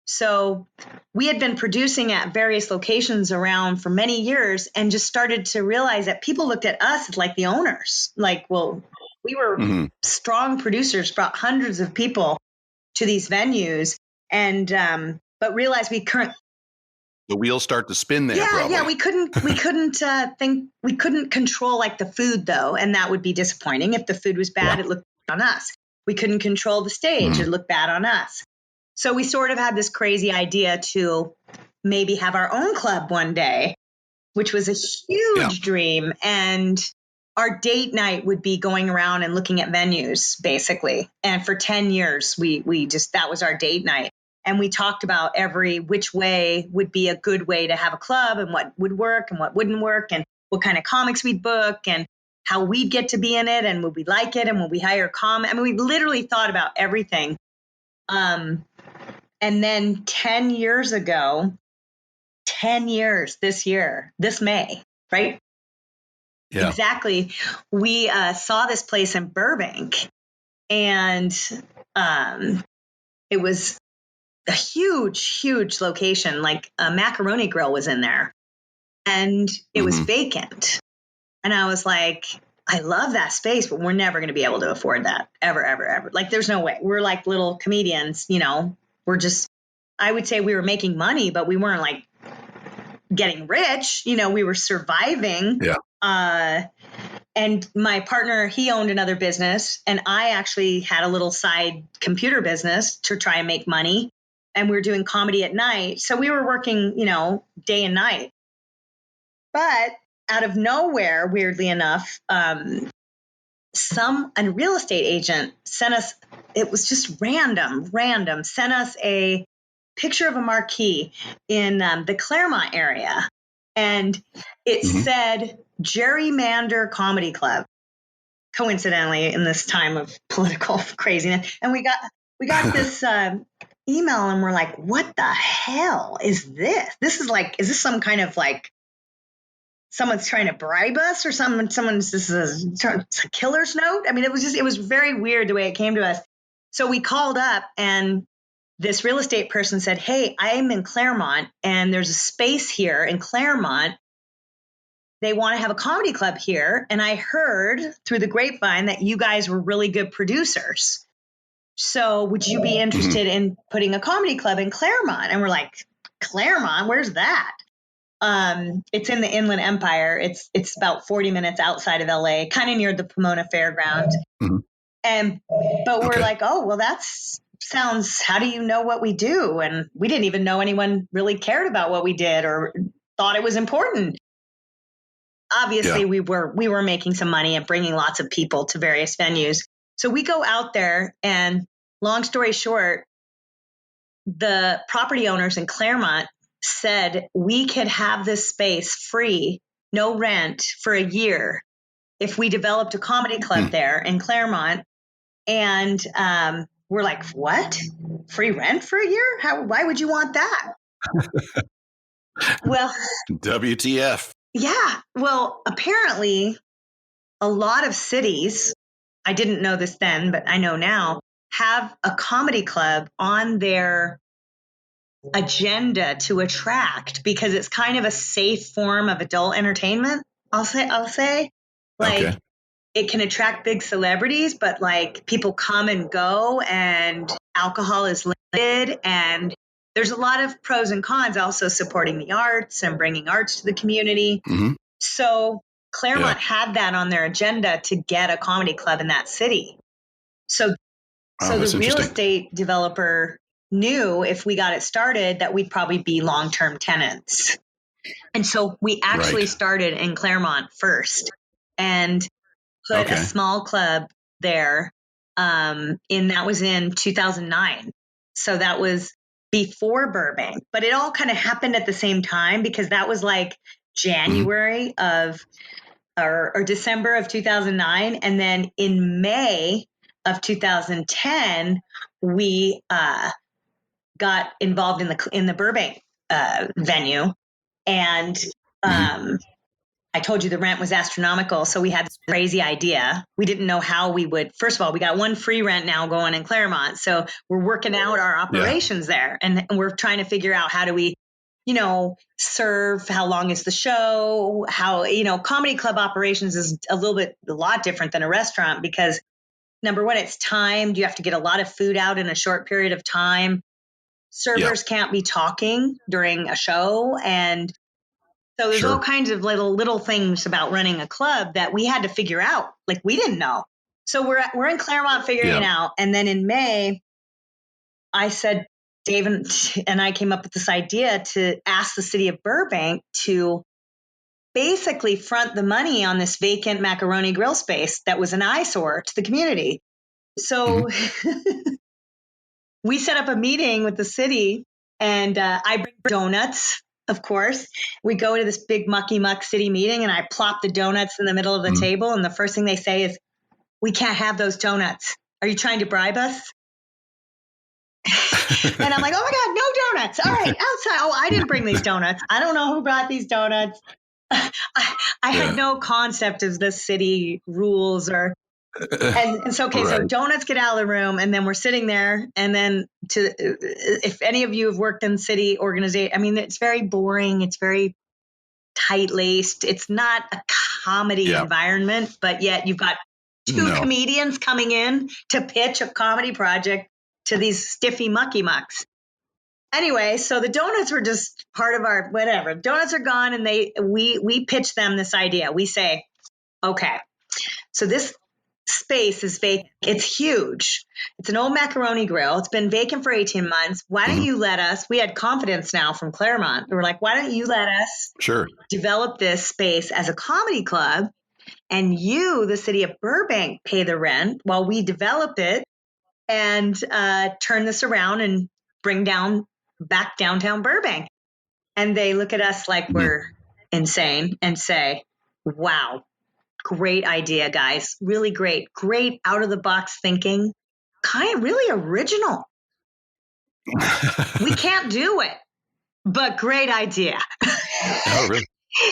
So we had been producing at various locations around for many years and just started to realize that people looked at us as like the owners. Like, well, we were strong producers, brought hundreds of people to these venues, and but realized we couldn't. The wheels start to spin there. Yeah, we couldn't control like the food though, and that would be disappointing. If the food was bad, it looked bad on us. We couldn't control the stage; it looked bad on us. So we sort of had this crazy idea to maybe have our own club one day, which was a huge dream. And our date night would be going around and looking at venues, basically. And for 10 years, we just, that was our date night. And we talked about which way would be a good way to have a club and what would work and what wouldn't work and what kind of comics we'd book and how we'd get to be in it and would we like it and would we hire comics. I mean, we literally thought about everything. And then 10 years ago, 10 years this May, right? Yeah. Exactly. We saw this place in Burbank, and it was a huge location. Like a macaroni grill was in there, and it was vacant. And I was like, I love that space, but we're never going to be able to afford that ever. Like, there's no way. We're like little comedians, we're just, I would say we were making money, but we weren't like getting rich, we were surviving. Yeah. And my partner, he owned another business, and I actually had a little side computer business to try and make money. And we were doing comedy at night. So we were working, day and night. But out of nowhere, weirdly enough, a real estate agent sent us, it was just random, sent us a picture of a marquee in the Clermont area. And it said Gerrymander Comedy Club, coincidentally, in this time of political craziness. And we got this email, and we're like, what the hell is this? Is this some kind of like, someone's trying to bribe us or something? This is a killer's note. I mean, it was very weird the way it came to us. So we called up, and this real estate person said, hey, I'm in Clermont, and there's a space here in Clermont. They want to have a comedy club here. And I heard through the grapevine that you guys were really good producers. So would you be interested in putting a comedy club in Clermont? And we're like, Clermont? Where's that? It's in the Inland Empire. It's about 40 minutes outside of LA, kind of near the Pomona Fairground. But we're like, oh, well, how do you know what we do? And we didn't even know anyone really cared about what we did or thought it was important. Obviously, we were making some money and bringing lots of people to various venues. So we go out there, and long story short, the property owners in Clermont said we could have this space free, no rent, for a year if we developed a comedy club there in Clermont. And we're like, what? Free rent for a year? Why would you want that? Well, WTF. Yeah. Well, apparently a lot of cities, I didn't know this then, but I know now, have a comedy club on their agenda to attract, because it's kind of a safe form of adult entertainment. I'll say like, it can attract big celebrities, but like people come and go, and alcohol is limited, and there's a lot of pros and cons, also supporting the arts and bringing arts to the community. So Clermont had that on their agenda to get a comedy club in that city. So the real estate developer knew if we got it started that we'd probably be long-term tenants. And so we actually started in Clermont first and put a small club there. That was in 2009. So that was before Burbank, but it all kind of happened at the same time, because that was like January or December of 2009. And then in May of 2010, we got involved in the Burbank venue, and I told you the rent was astronomical. So we had this crazy idea. We didn't know how we would. First of all, we got one free rent now going in Clermont. So we're working out our operations there. And we're trying to figure out how do we, serve, how long is the show, how, comedy club operations is a lot different than a restaurant because number one, it's timed. You have to get a lot of food out in a short period of time. Servers can't be talking during a show. And so there's all kinds of little things about running a club that we had to figure out. Like we didn't know. So we're in Clermont figuring it out. And then in May, I said, Dave and I came up with this idea to ask the city of Burbank to basically front the money on this vacant macaroni grill space that was an eyesore to the community. So we set up a meeting with the city and I bring donuts. Of course, we go to this big mucky muck city meeting and I plop the donuts in the middle of the table. And the first thing they say is, we can't have those donuts. Are you trying to bribe us? And I'm like, oh my God, no donuts. All right, outside. Oh, I didn't bring these donuts. I don't know who brought these donuts. I had no concept of the city rules and so, okay, so donuts get out of the room and then we're sitting there and then if any of you have worked in city organization, I mean, it's very boring. It's very tight laced. It's not a comedy environment, but yet you've got two comedians coming in to pitch a comedy project to these stiffy mucky mucks. Anyway, so the donuts were just part of our whatever. Donuts are gone and we pitch them this idea. We say, okay, so this space is vacant. It's huge. It's an old macaroni grill. It's been vacant for 18 months. Why don't you let us, we had confidence now from Clermont. We were like, why don't you let us develop this space as a comedy club and you, the city of Burbank, pay the rent while we develop it and turn this around and bring back downtown Burbank. And they look at us like we're insane and say, wow, great idea, guys. Really great out of the box thinking, kind of really original. We can't do it, but great idea. Oh, really?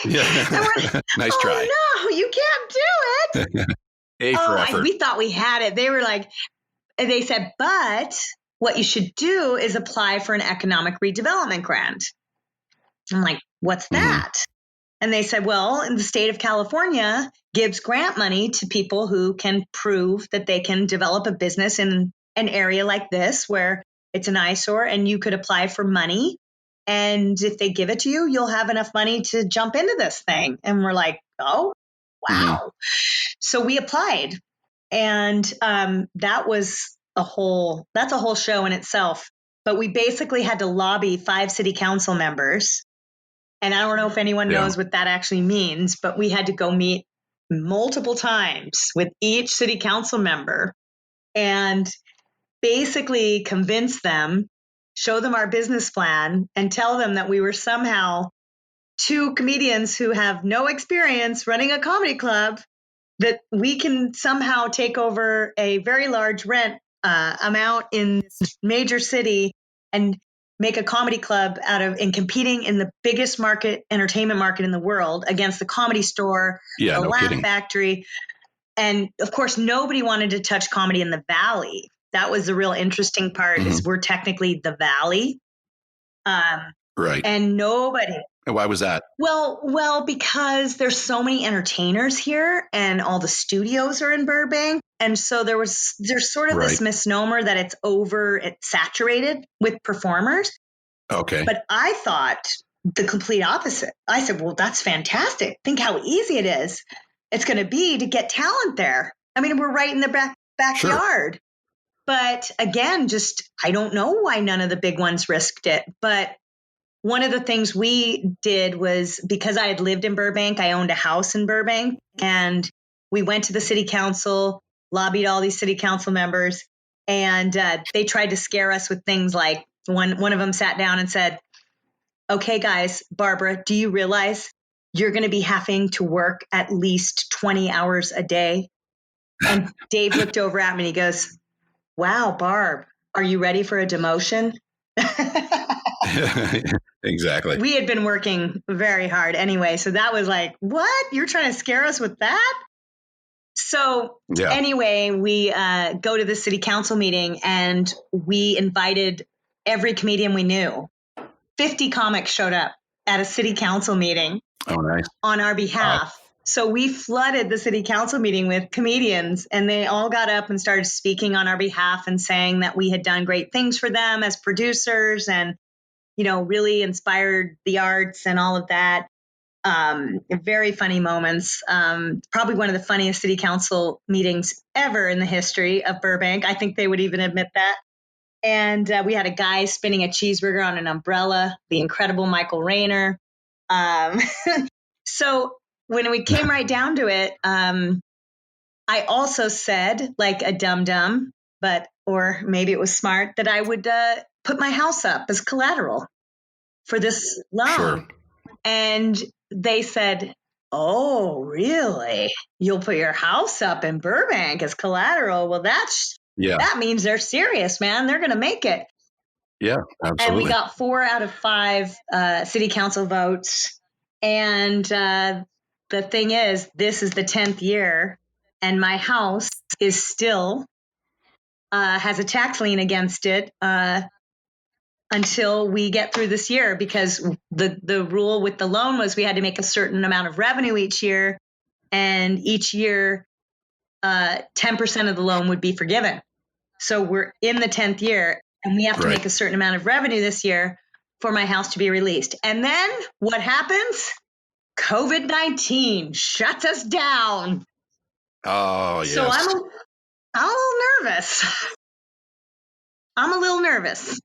Yeah. Nice try. No, you can't do it. A for effort. We thought we had it. They were like, they said, but what you should do is apply for an economic redevelopment grant. I'm like, what's that? And they said, well, in the state of California gives grant money to people who can prove that they can develop a business in an area like this where it's an eyesore and you could apply for money. And if they give it to you, you'll have enough money to jump into this thing. And we're like, oh, wow. So we applied. And that's a whole show in itself. But we basically had to lobby 5 city council members. And I don't know if anyone knows what that actually means, but we had to go meet multiple times with each city council member and basically convince them, show them our business plan, and tell them that we were somehow 2 comedians who have no experience running a comedy club, that we can somehow take over a very large rent amount in this major city and make a comedy club and competing in the biggest entertainment market in the world against the Comedy Store, the Laugh Factory. And of course, nobody wanted to touch comedy in the Valley. That was the real interesting part is we're technically the Valley. Right. And nobody. And why was that? Well, because there's so many entertainers here and all the studios are in Burbank. And so there's sort of this misnomer that it's saturated with performers. Okay. But I thought the complete opposite. I said, well, that's fantastic. Think how easy it is. It's going to be to get talent there. I mean, we're right in the backyard. Sure. But again, I don't know why none of the big ones risked it. But one of the things we did was, because I had lived in Burbank, I owned a house in Burbank, and we went to the city council, lobbied all these city council members, and they tried to scare us with things like one of them sat down and said, okay, guys, Barbara, do you realize you're going to be having to work at least 20 hours a day? And Dave looked over at me and he goes, wow, Barb, are you ready for a demotion? Exactly. We had been working very hard anyway. So that was like, what? You're trying to scare us with that? So Yeah. anyway, we go to the city council meeting and we invited every comedian we knew. 50 comics showed up at a city council meeting Oh, nice. on our behalf. Wow. So we flooded the city council meeting with comedians, and they all got up and started speaking on our behalf and saying that we had done great things for them as producers and, really inspired the arts and all of that. Very funny moments. Probably one of the funniest city council meetings ever in the history of Burbank. I think they would even admit that. And we had a guy spinning a cheeseburger on an umbrella, the incredible Michael Rayner. So when we came right down to it, I also said, like a dum-dum, or maybe it was smart, that I would put my house up as collateral for this loan. Sure. And they said, oh, really? You'll put your house up in Burbank as collateral? Well, that means they're serious, man. They're going to make it. Yeah, absolutely. And we got 4 out of 5 city council votes. And the thing is, this is the 10th year, and my house is still has a tax lien against it until we get through this year, because the rule with the loan was we had to make a certain amount of revenue each year, and each year 10% of the loan would be forgiven. So we're in the 10th year, and we have to make a certain amount of revenue this year for my house to be released. And then what happens? COVID-19 shuts us down. Oh, yes. So I'm a little nervous. I'm a little nervous.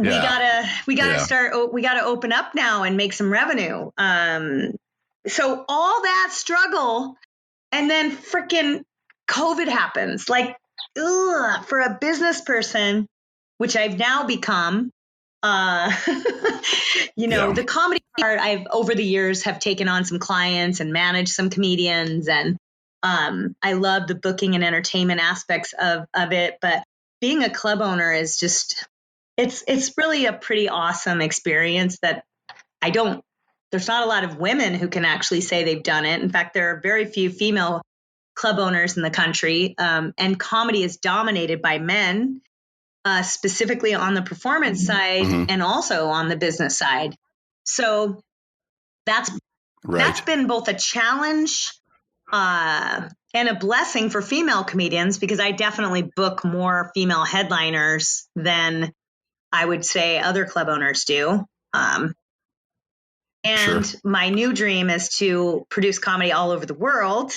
Yeah. We gotta open up now and make some revenue. So all that struggle, and then freaking COVID happens. Like, for a business person, which I've now become, the comedy part, I've over the years have taken on some clients and managed some comedians, and I love the booking and entertainment aspects of it. But being a club owner is just, it's really a pretty awesome experience that there's not a lot of women who can actually say they've done it. In fact, there are very few female club owners in the country, and comedy is dominated by men, specifically on the performance side and also on the business side. So that's been both a challenge and a blessing for female comedians, because I definitely book more female headliners than I would say other club owners do. And my new dream is to produce comedy all over the world,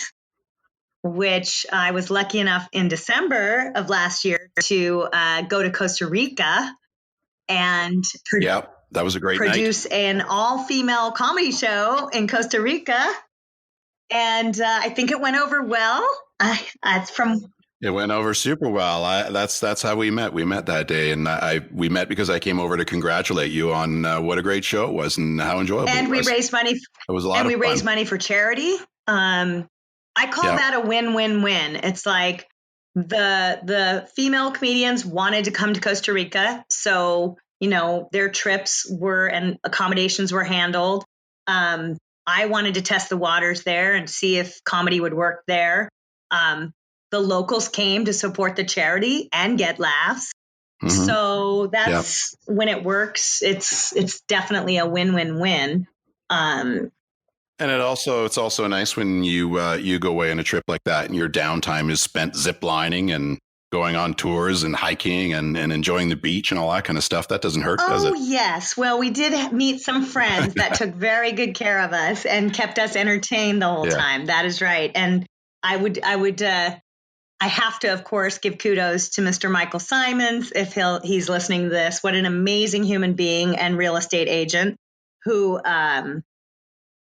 which I was lucky enough in December of last year to go to Costa Rica and that was a great produce an all-female comedy show in Costa Rica. And I think it went over well. It went over super well. That's how we met. We met that day, and we met because I came over to congratulate you on what a great show it was and how enjoyable it was. And we raised money. It was a lot of fun. And we raised money for charity. I call that a win-win-win. It's like the female comedians wanted to come to Costa Rica, so their trips and accommodations were handled. I wanted to test the waters there and see if comedy would work there. The locals came to support the charity and get laughs. So that's when it works. It's definitely a win-win-win. And it's also nice when you go away on a trip like that and your downtime is spent ziplining and going on tours and hiking and enjoying the beach and all that kind of stuff. That doesn't hurt, does it? Oh, yes. Well, we did meet some friends that took very good care of us and kept us entertained the whole time. That is right. And I have to, of course, give kudos to Mr. Michael Simons if he's listening to this. What an amazing human being and real estate agent who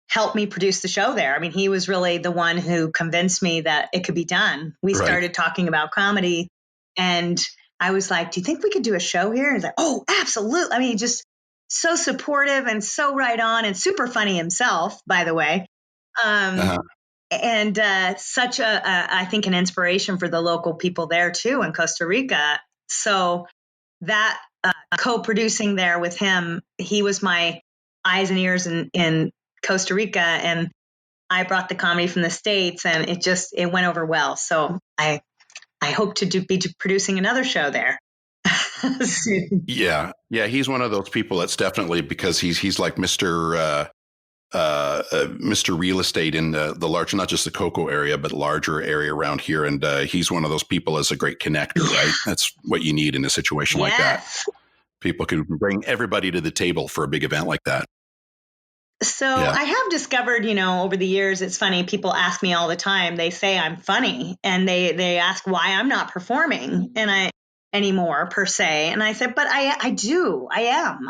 helped me produce the show there. I mean, he was really the one who convinced me that it could be done. We started talking about comedy, and I was like, do you think we could do a show here? And he's like, oh, absolutely. I mean, just so supportive and so right on and super funny himself, by the way. And such I think, an inspiration for the local people there too in Costa Rica. So that co-producing there with him, he was my eyes and ears in Costa Rica, and I brought the comedy from the States, and it went over well. So I hope to be producing another show there soon. Yeah. He's one of those people that's definitely, because he's like Mr. Real Estate in the large, not just the Cocoa area, but larger area around here. And he's one of those people as a great connector, right? That's what you need in a situation like that. People can bring everybody to the table for a big event like that. So I have discovered, over the years, it's funny. People ask me all the time. They say I'm funny, and they ask why I'm not performing anymore per se. And I said, but I am.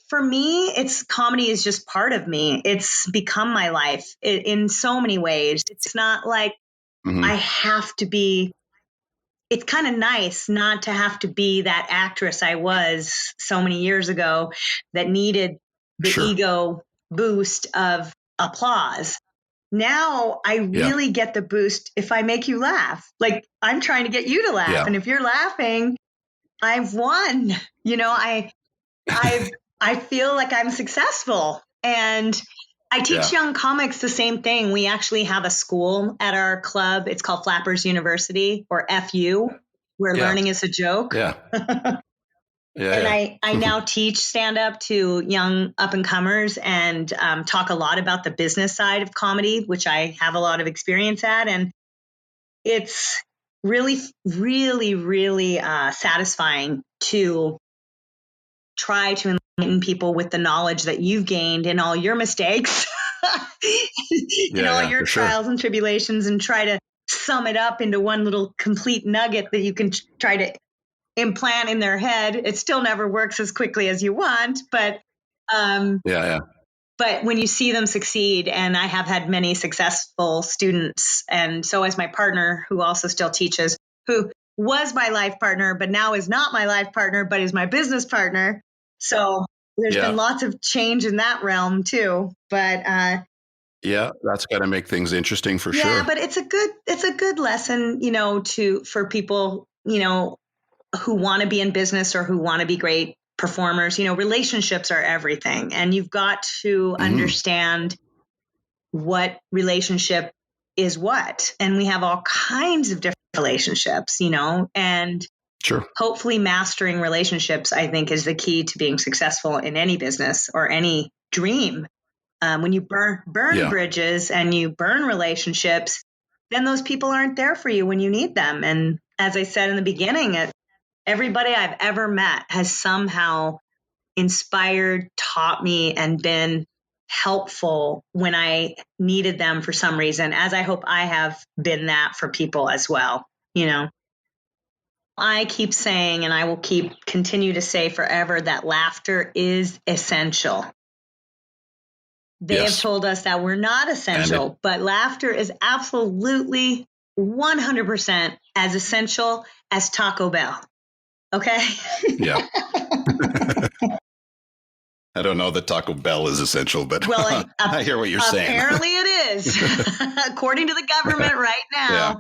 For me, comedy is just part of me. It's become my life in so many ways. It's not like I have to be. It's kind of nice not to have to be that actress I was so many years ago that needed the ego boost of applause. Now I really get the boost if I make you laugh. Like, I'm trying to get you to laugh. Yeah. And if you're laughing, I've won. I feel like I'm successful. And I teach young comics the same thing. We actually have a school at our club. It's called Flappers University, or FU, where learning is a joke. Yeah. And I now teach stand-up to young up-and-comers and talk a lot about the business side of comedy, which I have a lot of experience at. And it's really, really, really satisfying to try to enlighten people with the knowledge that you've gained in all your mistakes, in all your trials and tribulations, and try to sum it up into one little complete nugget that you can try to implant in their head. It still never works as quickly as you want, but but when you see them succeed, and I have had many successful students, and so has my partner, who also still teaches, who was my life partner, but now is not my life partner, but is my business partner. So there's been lots of change in that realm too. But that's got to make things interesting for sure. Yeah, but it's a good lesson, for people, who want to be in business or who want to be great performers. Relationships are everything, and you've got to understand what relationship is what. And we have all kinds of different relationships, and hopefully mastering relationships, I think, is the key to being successful in any business or any dream. When you burn bridges and you burn relationships, then those people aren't there for you when you need them. And as I said in the beginning, everybody I've ever met has somehow inspired, taught me, and been helpful when I needed them for some reason, as I hope I have been that for people as well. I keep saying, and I will continue to say forever, that laughter is essential. They have told us that we're not essential, but laughter is absolutely 100% as essential as Taco Bell. Okay? Yeah. I don't know that Taco Bell is essential, but I hear what you're saying. Apparently it is. According to the government right now,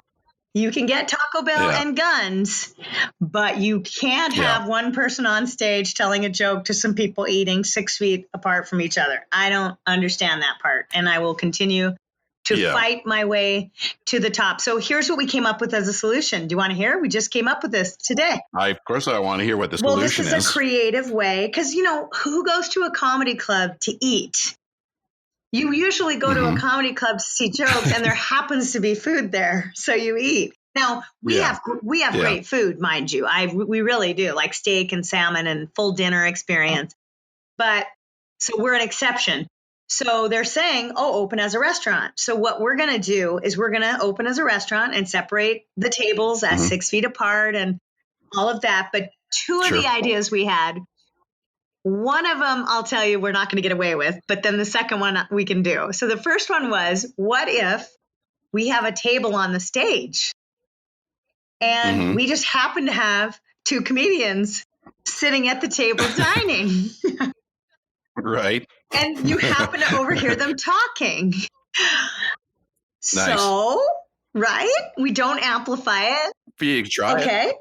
you can get Taco Bell and guns, but you can't have one person on stage telling a joke to some people eating 6 feet apart from each other. I don't understand that part, and I will continue to fight my way to the top. So here's what we came up with as a solution. Do you want to hear? We just came up with this today. Of course I want to hear what the solution is. Well, this is a creative way, because, who goes to a comedy club to eat? You usually go to a comedy club to see jokes, and there happens to be food there, so you eat. Now, we have great food, mind you. We really do, like steak and salmon and full dinner experience. But so we're an exception. So they're saying, open as a restaurant. So what we're going to do is we're going to open as a restaurant and separate the tables at 6 feet apart and all of that. But two of the ideas we had, one of them, I'll tell you, we're not going to get away with, but then the second one we can do. So the first one was, what if we have a table on the stage and we just happen to have two comedians sitting at the table dining? Right. And you happen to overhear them talking. Nice. So, right? We don't amplify it. You try it. Okay.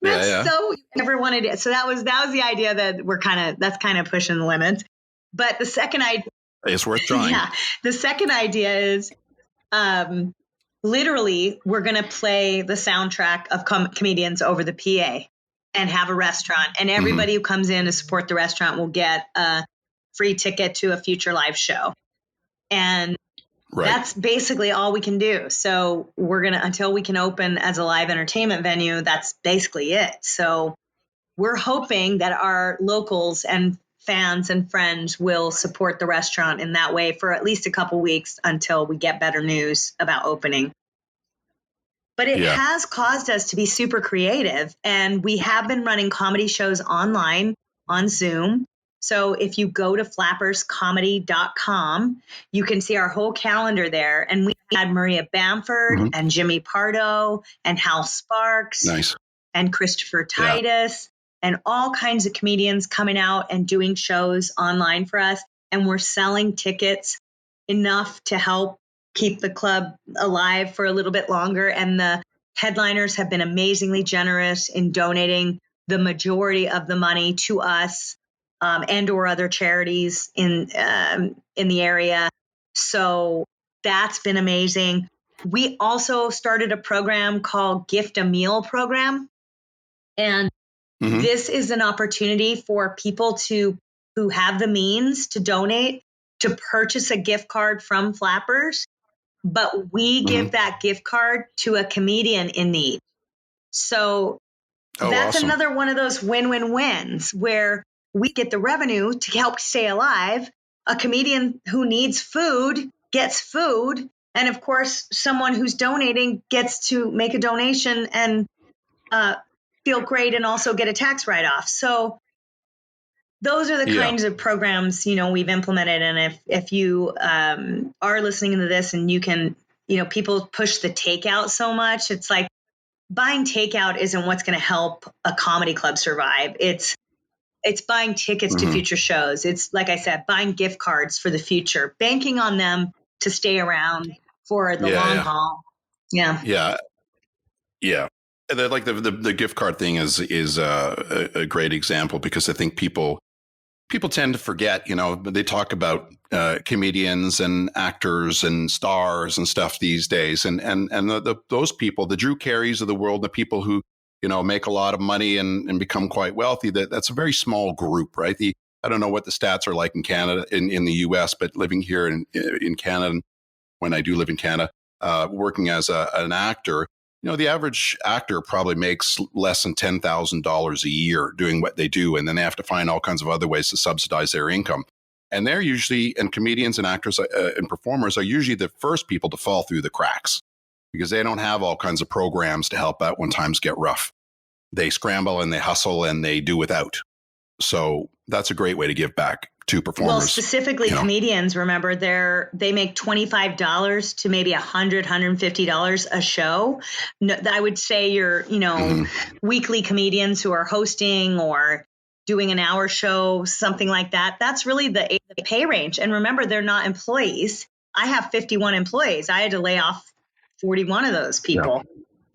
Yeah. So ever wanted it. So that was the idea that that's kind of pushing the limits. But the second idea, It's worth trying. yeah, the second idea is literally we're going to play the soundtrack of comedians over the PA and have a restaurant. And everybody who comes in to support the restaurant will get a free ticket to a future live show. And that's basically all we can do. So we're going to, until we can open as a live entertainment venue, that's basically it. So we're hoping that our locals and fans and friends will support the restaurant in that way for at least a couple weeks until we get better news about opening. But it has caused us to be super creative. And we have been running comedy shows online on Zoom. So if you go to flapperscomedy.com, you can see our whole calendar there. And we had Maria Bamford and Jimmy Pardo and Hal Sparks and Christopher Titus and all kinds of comedians coming out and doing shows online for us. And we're selling tickets enough to help keep the club alive for a little bit longer. And the headliners have been amazingly generous in donating the majority of the money to us and or other charities in the area. So that's been amazing. We also started a program called Gift a Meal program. And this is an opportunity for people who have the means to donate to purchase a gift card from Flappers. But we give that gift card to a comedian in need. So that's awesome. another one of those win-win-wins where we get the revenue to help stay alive. A comedian who needs food gets food. And of course, someone who's donating gets to make a donation and feel great and also get a tax write-off. So those are the kinds of programs, we've implemented. And if you are listening to this and you can, people push the takeout so much, it's like buying takeout isn't what's going to help a comedy club survive. It's buying tickets to future shows. It's, like I said, buying gift cards for the future, banking on them to stay around for the long haul. Yeah. And then, like the gift card thing is a great example because I think people tend to forget, they talk about comedians and actors and stars and stuff these days. And those people, the Drew Careys of the world, the people who, make a lot of money and become quite wealthy, that's a very small group, right? I don't know what the stats are like in Canada, in the US, but living here in Canada, when I do live in Canada, working as an actor, the average actor probably makes less than $10,000 a year doing what they do. And then they have to find all kinds of other ways to subsidize their income. And they're usually, and comedians and actors and performers are usually the first people to fall through the cracks because they don't have all kinds of programs to help out when times get rough. They scramble and they hustle and they do without. So that's a great way to give back to performers. Well, specifically comedians, remember, they make $25 to maybe $100, $150 a show. No, I would say your, weekly comedians who are hosting or doing an hour show, something like that. That's really the pay range. And remember, they're not employees. I have 51 employees. I had to lay off 41 of those people.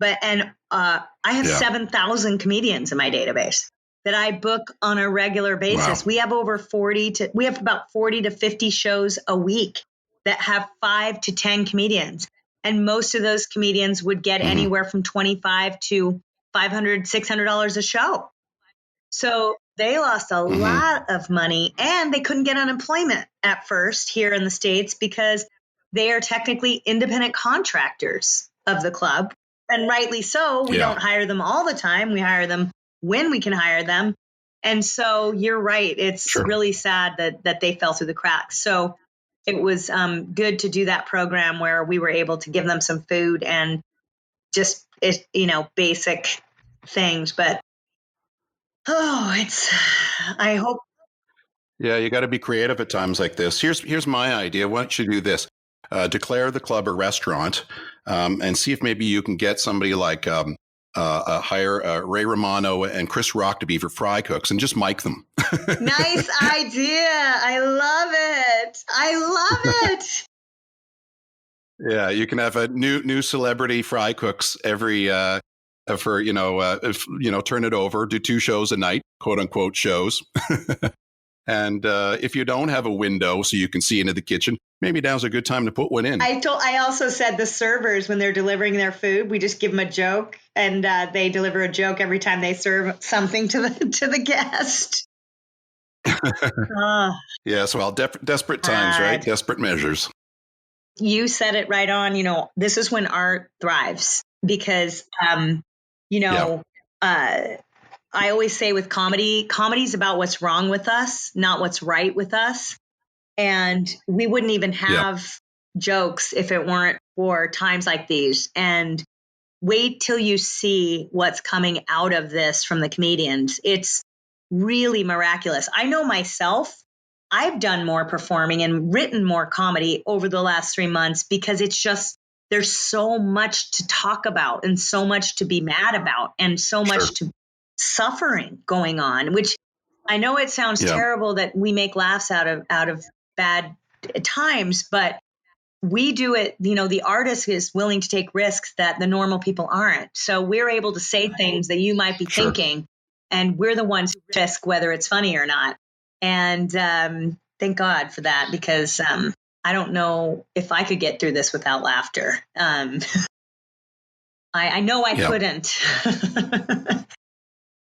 Yeah. I have 7,000 comedians in my database that I book on a regular basis. Wow. We have about 40 to 50 shows a week that have 5 to 10 comedians. And most of those comedians would get anywhere from $25 to $500, $600 a show. So they lost a lot of money and they couldn't get unemployment at first here in the States because they are technically independent contractors of the club. And rightly so. We don't hire them all the time. We hire them when we can hire them. And so you're right. It's really sad that they fell through the cracks. So it was good to do that program where we were able to give them some food and just, basic things. But, I hope. Yeah, you got to be creative at times like this. Here's my idea. Why don't you do this? Declare the club a restaurant and see if maybe you can get somebody like hire Ray Romano and Chris Rock to be for fry cooks and just mic them. Nice idea. I love it. Yeah, you can have a new celebrity fry cooks every for, turn it over, do 2 shows a night, quote unquote shows. And if you don't have a window so you can see into the kitchen, maybe now's a good time to put one in. I also said the servers, when they're delivering their food, we just give them a joke, and they deliver a joke every time they serve something to the guest. Yes, well, desperate times, right? Desperate measures. You said it right on. This is when art thrives, because, I always say with comedy's about what's wrong with us, not what's right with us. And we wouldn't even have jokes if it weren't for times like these. And wait till you see what's coming out of this from the comedians. It's really miraculous. I know myself, I've done more performing and written more comedy over the last 3 months, because it's just, there's so much to talk about and so much to be mad about and so much to suffering going on, which I know it sounds terrible that we make laughs out of bad times, but we do it, the artist is willing to take risks that the normal people aren't. So we're able to say things that you might be thinking, and we're the ones who risk whether it's funny or not. And thank God for that, because I don't know if I could get through this without laughter. I know I couldn't.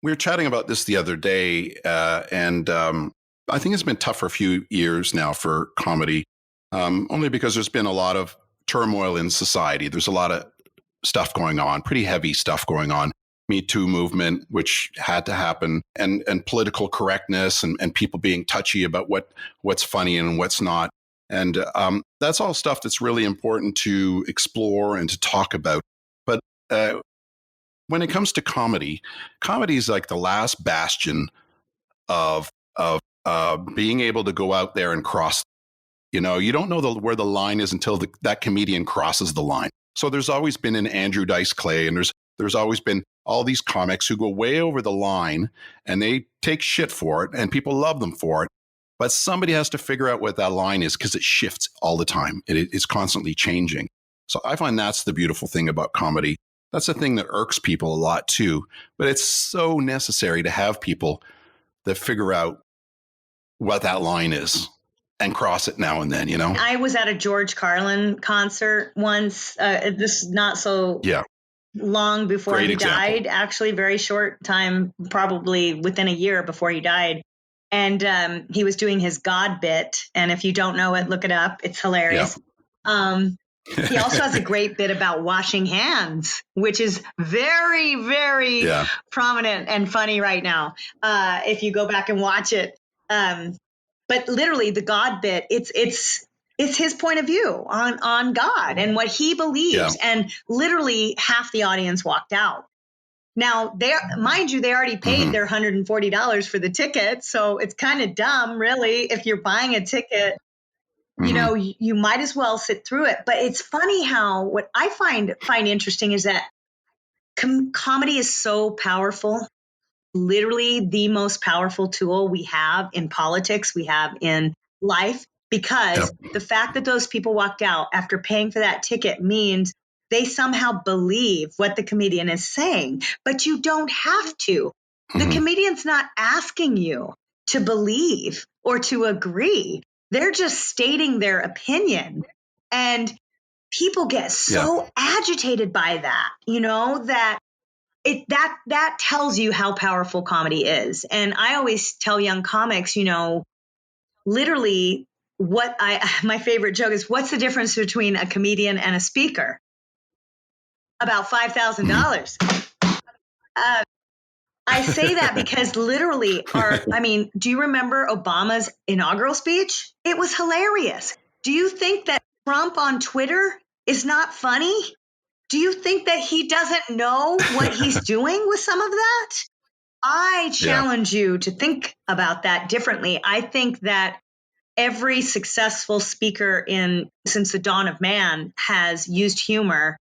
We were chatting about this the other day, and I think it's been tough for a few years now for comedy, only because there's been a lot of turmoil in society. There's a lot of stuff going on, pretty heavy stuff going on. Me Too movement, which had to happen, and political correctness, and people being touchy about what's funny and what's not. And that's all stuff that's really important to explore and to talk about. But when it comes to comedy is like the last bastion of being able to go out there and cross. You don't know where the line is until that comedian crosses the line. So there's always been an Andrew Dice Clay, and there's always been all these comics who go way over the line, and they take shit for it, and people love them for it. But somebody has to figure out what that line is, because it shifts all the time. It's constantly changing. So I find that's the beautiful thing about comedy. That's the thing that irks people a lot too. But it's so necessary to have people that figure out what that line is and cross it now and then, I was at a George Carlin concert once. This is not so long before he died, actually very short time, probably within a year before he died. And he was doing his God bit. And if you don't know it, look it up. It's hilarious. He also has a great bit about washing hands, which is very, very prominent and funny right now. If you go back and watch it. But literally the God bit, it's his point of view on God and what he believes. And literally half the audience walked out. Now, mind you, they already paid their $140 for the ticket. So it's kind of dumb, really, if you're buying a ticket. You might as well sit through it. But it's funny how what I find interesting is that comedy is so powerful, literally the most powerful tool we have in politics, we have in life, because the fact that those people walked out after paying for that ticket means they somehow believe what the comedian is saying. But you don't have to. The comedian's not asking you to believe or to agree. They're just stating their opinion. And people get so agitated by that, that tells you how powerful comedy is. And I always tell young comics, literally my favorite joke is, what's the difference between a comedian and a speaker? About $5,000. I say that because literally do you remember Obama's inaugural speech? It was hilarious. Do you think that Trump on Twitter is not funny? Do you think that he doesn't know what he's doing with some of that? I challenge you to think about that differently. I think that every successful speaker since the dawn of man has used humor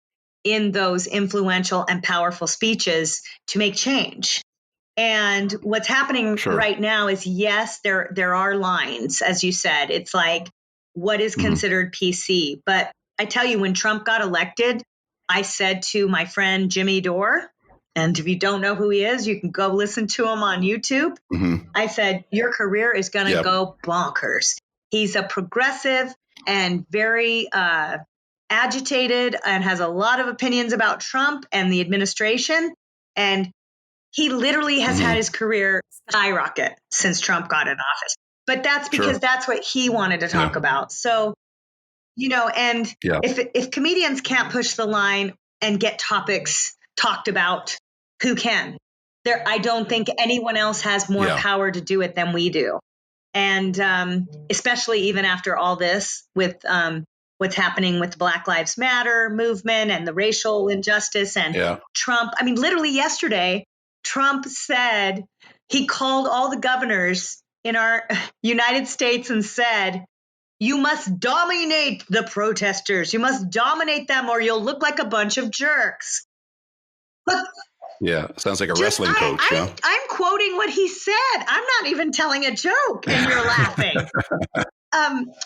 in those influential and powerful speeches to make change. And what's happening right now is, yes, there are lines, as you said. It's like, what is considered PC? But I tell you, when Trump got elected, I said to my friend Jimmy Dore, And if you don't know who he is, you can go listen to him on YouTube. Mm-hmm. I said, your career is going to Yep. go bonkers. He's a progressive and very agitated and has a lot of opinions about Trump and the administration. And he literally has had his career skyrocket since Trump got in office. But that's because that's what he wanted to talk about. So, and if comedians can't push the line and get topics talked about, who can? I don't think anyone else has more power to do it than we do. And especially even after all this with what's happening with the Black Lives Matter movement and the racial injustice and Trump. I mean, literally yesterday, Trump said he called all the governors in our United States and said, you must dominate the protesters. You must dominate them or you'll look like a bunch of jerks. Look, yeah, sounds like a wrestling coach. I'm quoting what he said. I'm not even telling a joke and you're laughing.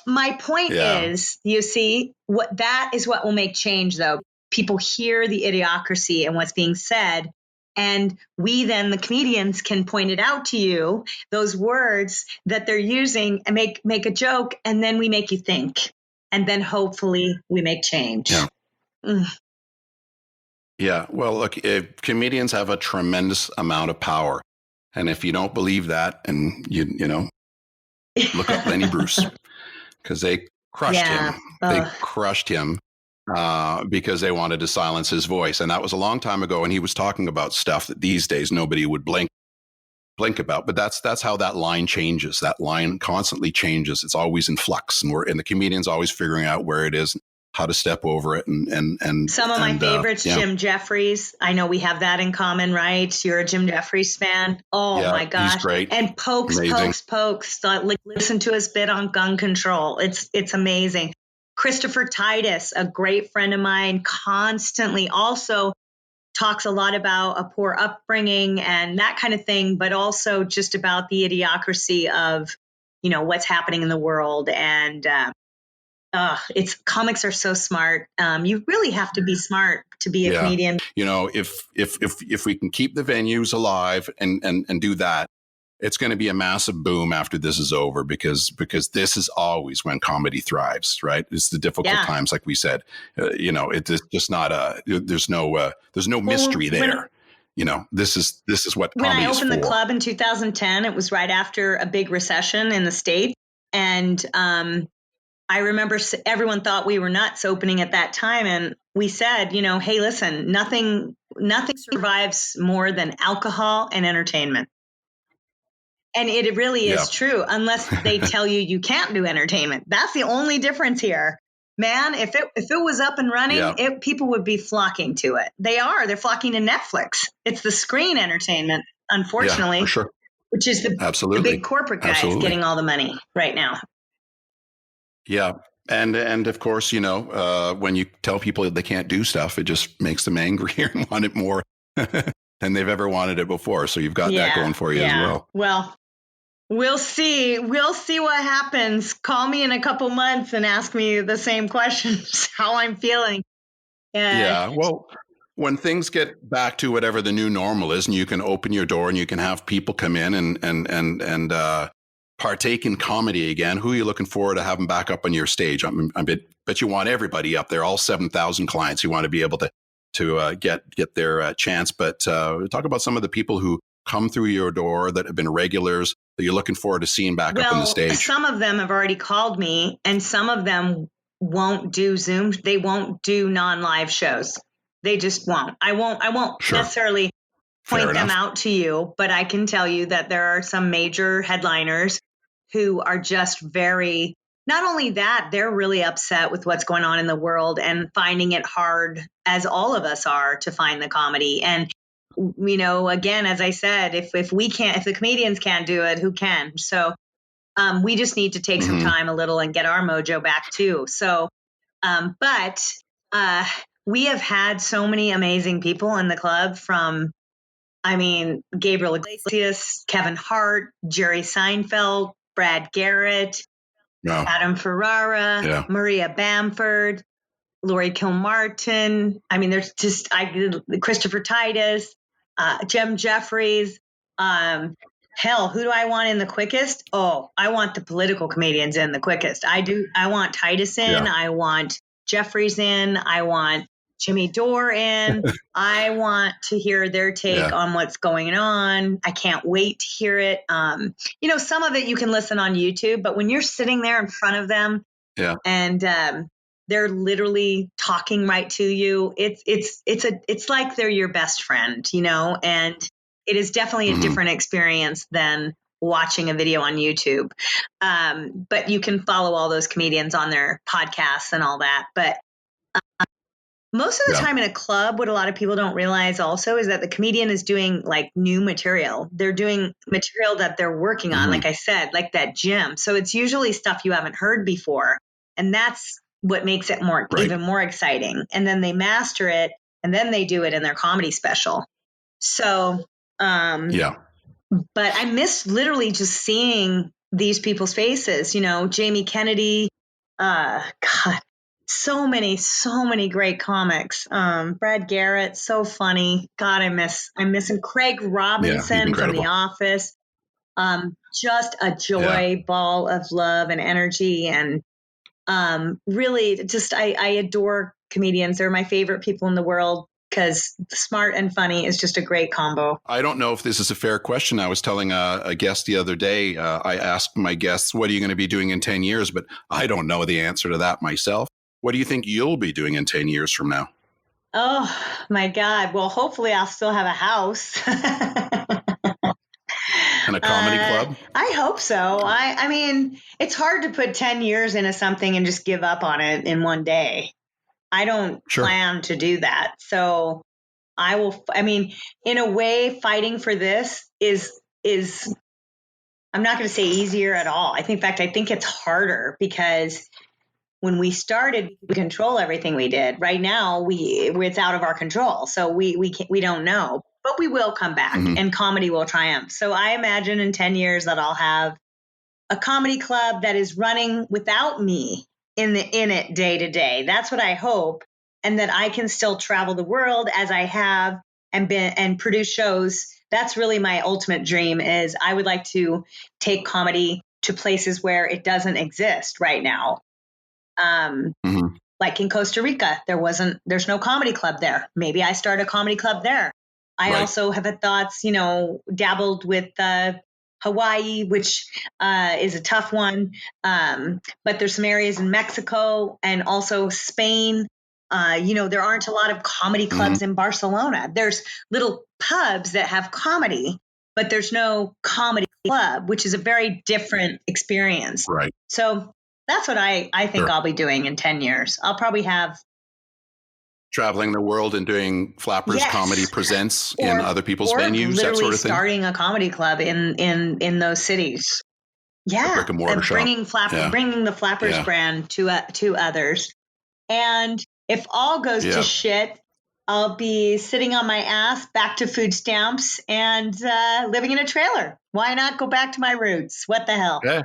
My point is, you see, that is what will make change, though. People hear the idiocracy and what's being said. And we then, the comedians, can point it out to you, those words that they're using, and make a joke. And then we make you think. And then hopefully we make change. Yeah. Yeah. Well, look, comedians have a tremendous amount of power. And if you don't believe that, and you look up Lenny Bruce, because they crushed him. They crushed him because they wanted to silence his voice. And that was a long time ago. And he was talking about stuff that these days nobody would blink blink about. But that's how that line changes. That line constantly changes. It's always in flux, and the comedian's always figuring out where it is, how to step over it, and some of my favorites, Jim Jeffries. I know we have that in common, right? You're a Jim Jeffries fan. Oh my gosh, he's great. And Pokes. Like, listen to his bit on gun control. It's amazing. Christopher Titus, a great friend of mine, constantly also talks a lot about a poor upbringing and that kind of thing, but also just about the idiocracy of, what's happening in the world. And comics are so smart. You really have to be smart to be a comedian. If we can keep the venues alive and do that, it's going to be a massive boom after this is over, because this is always when comedy thrives, right? It's the difficult times, like we said. It's just not there's no mystery there. This is what comedy is for. When I opened the club in 2010, it was right after a big recession in the States. And I remember everyone thought we were nuts opening at that time. And we said, hey, listen, nothing survives more than alcohol and entertainment. And it really is true, unless they tell you can't do entertainment. That's the only difference here. Man, if it was up and running, people would be flocking to it. They're flocking to Netflix. It's the screen entertainment, unfortunately, for sure. Which is the big corporate guys getting all the money right now. Yeah. And of course, when you tell people they can't do stuff, it just makes them angrier and want it more than they've ever wanted it before. So you've got that going for you as well. Well, we'll see. We'll see what happens. Call me in a couple months and ask me the same questions, how I'm feeling. Well, when things get back to whatever the new normal is, and you can open your door and you can have people come in and partake in comedy again, who are you looking forward to having back up on your stage? I bet you want everybody up there, all 7,000 clients. You want to be able to get their chance. But talk about some of the people who come through your door that have been regulars that you're looking forward to seeing back up on the stage. Some of them have already called me, and some of them won't do Zoom. They won't do non-live shows. They just won't. I won't necessarily point them out to you, but I can tell you that there are some major headliners who are just very, not only that, they're really upset with what's going on in the world and finding it hard, as all of us are, to find the comedy. And, again, as I said, if the comedians can't do it, who can? So we just need to take some time a little and get our mojo back too. So, but we have had so many amazing people in the club, from, Gabriel Iglesias, Kevin Hart, Jerry Seinfeld, Brad Garrett, Adam Ferrara, Maria Bamford, Laurie Kilmartin. There's just Christopher Titus. Jim Jeffries. Hell, who do I want in the quickest? Oh, I want the political comedians in the quickest. I want Titus in. Yeah. I want Jeffries in. I want Jimmy Dore in. I want to hear their take on what's going on. I can't wait to hear it. Some of it you can listen on YouTube, but when you're sitting there in front of them and they're literally talking right to you, it's like they're your best friend, and it is definitely a different experience than watching a video on YouTube. But you can follow all those comedians on their podcasts and all that. But most of the time in a club, what a lot of people don't realize also is that the comedian is doing like new material. They're doing material that they're working on, like I said, like that gym. So it's usually stuff you haven't heard before. And that's what makes it even more exciting. And then they master it and then they do it in their comedy special. So, but I miss literally just seeing these people's faces, Jamie Kennedy, God, so many great comics. Brad Garrett, so funny. God, I miss him. Craig Robinson from The Office. Just a joy ball of love and energy. And really just, I adore comedians. They're my favorite people in the world because smart and funny is just a great combo. I don't know if this is a fair question. I was telling a guest the other day, I asked my guests, what are you going to be doing in 10 years? But I don't know the answer to that myself. What do you think you'll be doing in 10 years from now? Oh, my God. Well, hopefully I'll still have a house. And a comedy club? I hope so. I mean, it's hard to put 10 years into something and just give up on it in one day. I don't plan to do that. So in a way, fighting for this is I'm not going to say easier at all. I think it's harder because when we started, we control everything we did. Right now, it's out of our control. So we don't know, but we will come back and comedy will triumph. So I imagine in 10 years that I'll have a comedy club that is running without me in it day to day. That's what I hope. And that I can still travel the world as I have and produce shows. That's really my ultimate dream is I would like to take comedy to places where it doesn't exist right now. Like in Costa Rica, there's no comedy club there. Maybe I start a comedy club there. I also have had thoughts, dabbled with Hawaii, which is a tough one. But there's some areas in Mexico and also Spain. There aren't a lot of comedy clubs in Barcelona. There's little pubs that have comedy, but there's no comedy club, which is a very different experience. Right. So that's what I think I'll be doing in 10 years. I'll probably have traveling the world and doing Flappers Comedy Presents in other people's venues, that sort of thing. Starting a comedy club in those cities. Yeah, brick and mortar shop. Bringing the Flappers brand to others. And if all goes to shit, I'll be sitting on my ass back to food stamps and living in a trailer. Why not go back to my roots? What the hell? Yeah.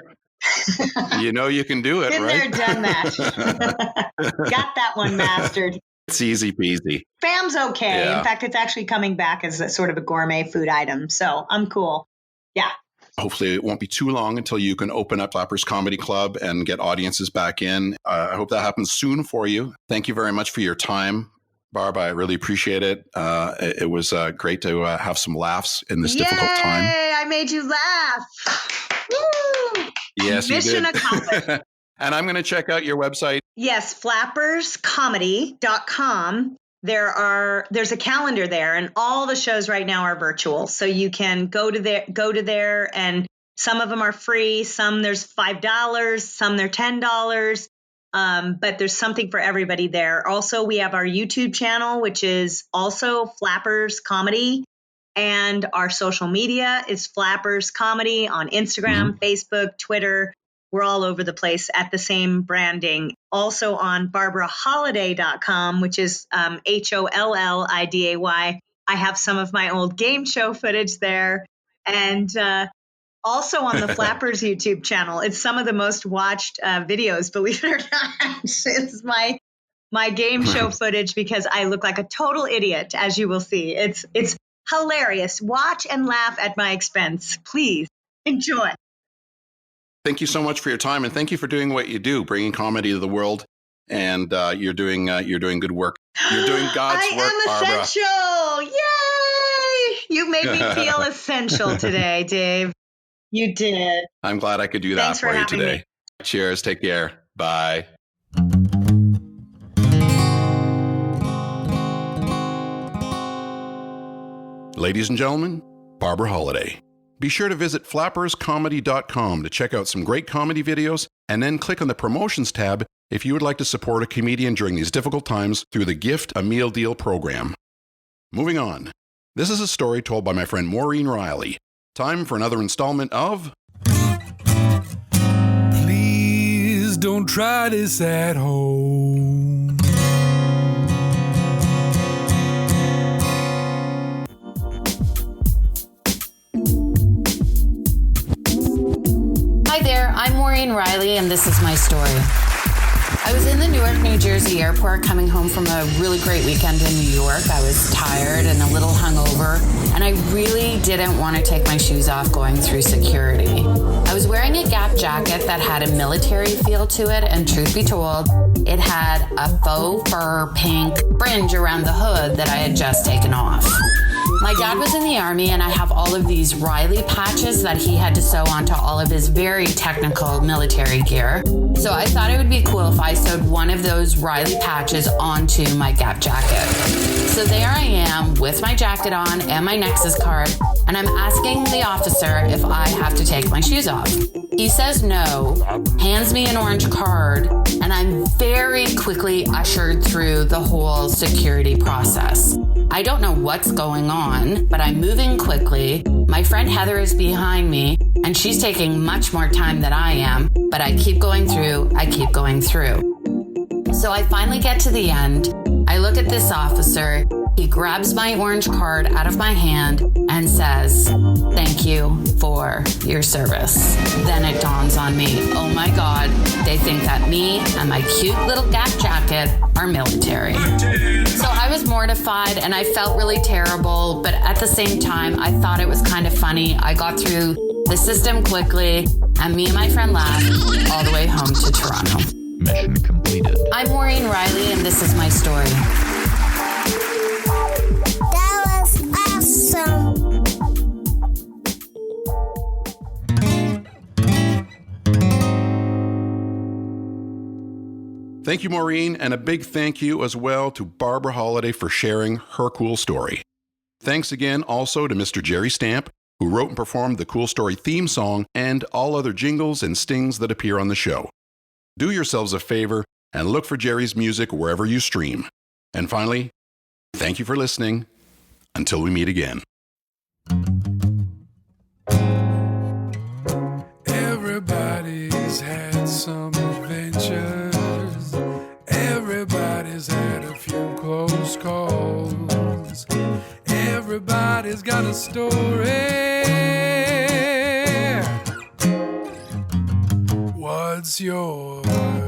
You can do it, Been right? Been there, done that. Got that one mastered. It's easy peasy. Spam's okay. Yeah. In fact, it's actually coming back as a sort of a gourmet food item. So I'm cool. Yeah. Hopefully it won't be too long until you can open up Flappers Comedy Club and get audiences back in. I hope that happens soon for you. Thank you very much for your time, Barb. I really appreciate it. It was great to have some laughs in this difficult time. I made you laugh. Woo! Yes, Mission you did. accomplished. And I'm going to check out your website. Yes, flapperscomedy.com. There's a calendar there, and all the shows right now are virtual. So you can go to there, and some of them are free. Some there's $5, some they're $10. But there's something for everybody there. Also, we have our YouTube channel, which is also Flappers Comedy. And our social media is Flappers Comedy on Instagram, Facebook, Twitter. We're all over the place at the same branding. Also on BarbaraHolliday.com, which is HOLLIDAY. I have some of my old game show footage there. And also on the Flappers YouTube channel. It's some of the most watched videos, believe it or not. It's my game show footage because I look like a total idiot, as you will see. It's Hilarious. Watch and laugh at my expense. Please enjoy. Thank you so much for your time, and thank you for doing what you do, bringing comedy to the world. And you're doing good work. You're doing God's work, I am essential. Yay! You made me feel essential today, Dave. You did. I'm glad I could do that for you today. Me. Cheers. Take care. Bye. Ladies and gentlemen, Barbara Holliday. Be sure to visit flapperscomedy.com to check out some great comedy videos, and then click on the promotions tab if you would like to support a comedian during these difficult times through the Gift a Meal Deal program. Moving on. This is a story told by my friend Maureen Riley. Time for another installment of... Please don't try this at home. Hi there, I'm Maureen Riley, and this is my story. I was in the Newark, New Jersey airport coming home from a really great weekend in New York. I was tired and a little hungover, and I really didn't want to take my shoes off going through security. I was wearing a Gap jacket that had a military feel to it, and truth be told, it had a faux fur pink fringe around the hood that I had just taken off. My dad was in the Army, and I have all of these Riley patches that he had to sew onto all of his very technical military gear. So I thought it would be cool if I sewed one of those Riley patches onto my Gap jacket. So there I am with my jacket on and my Nexus card, and I'm asking the officer if I have to take my shoes off. He says no, hands me an orange card, and I'm very quickly ushered through the whole security process. I don't know what's going on, but I'm moving quickly. My friend Heather is behind me, and she's taking much more time than I am, but I keep going through. So I finally get to the end. I look at this officer. He grabs my orange card out of my hand and says, "Thank you for your service." Then it dawns on me, oh my God, they think that me and my cute little Gap jacket are military. So I was mortified and I felt really terrible, but at the same time, I thought it was kind of funny. I got through the system quickly, and me and my friend laughed all the way home to Toronto. Mission completed. I'm Maureen Riley, and this is my story. That was awesome. Thank you, Maureen, and a big thank you as well to Barbara Holliday for sharing her cool story. Thanks again also to Mr. Jerry Stamp, who wrote and performed the Cool Story theme song and all other jingles and stings that appear on the show. Do yourselves a favor and look for Jerry's music wherever you stream. And finally, thank you for listening. Until we meet again. Everybody's had some adventures. Everybody's had a few close calls. Everybody's got a story. What's yours?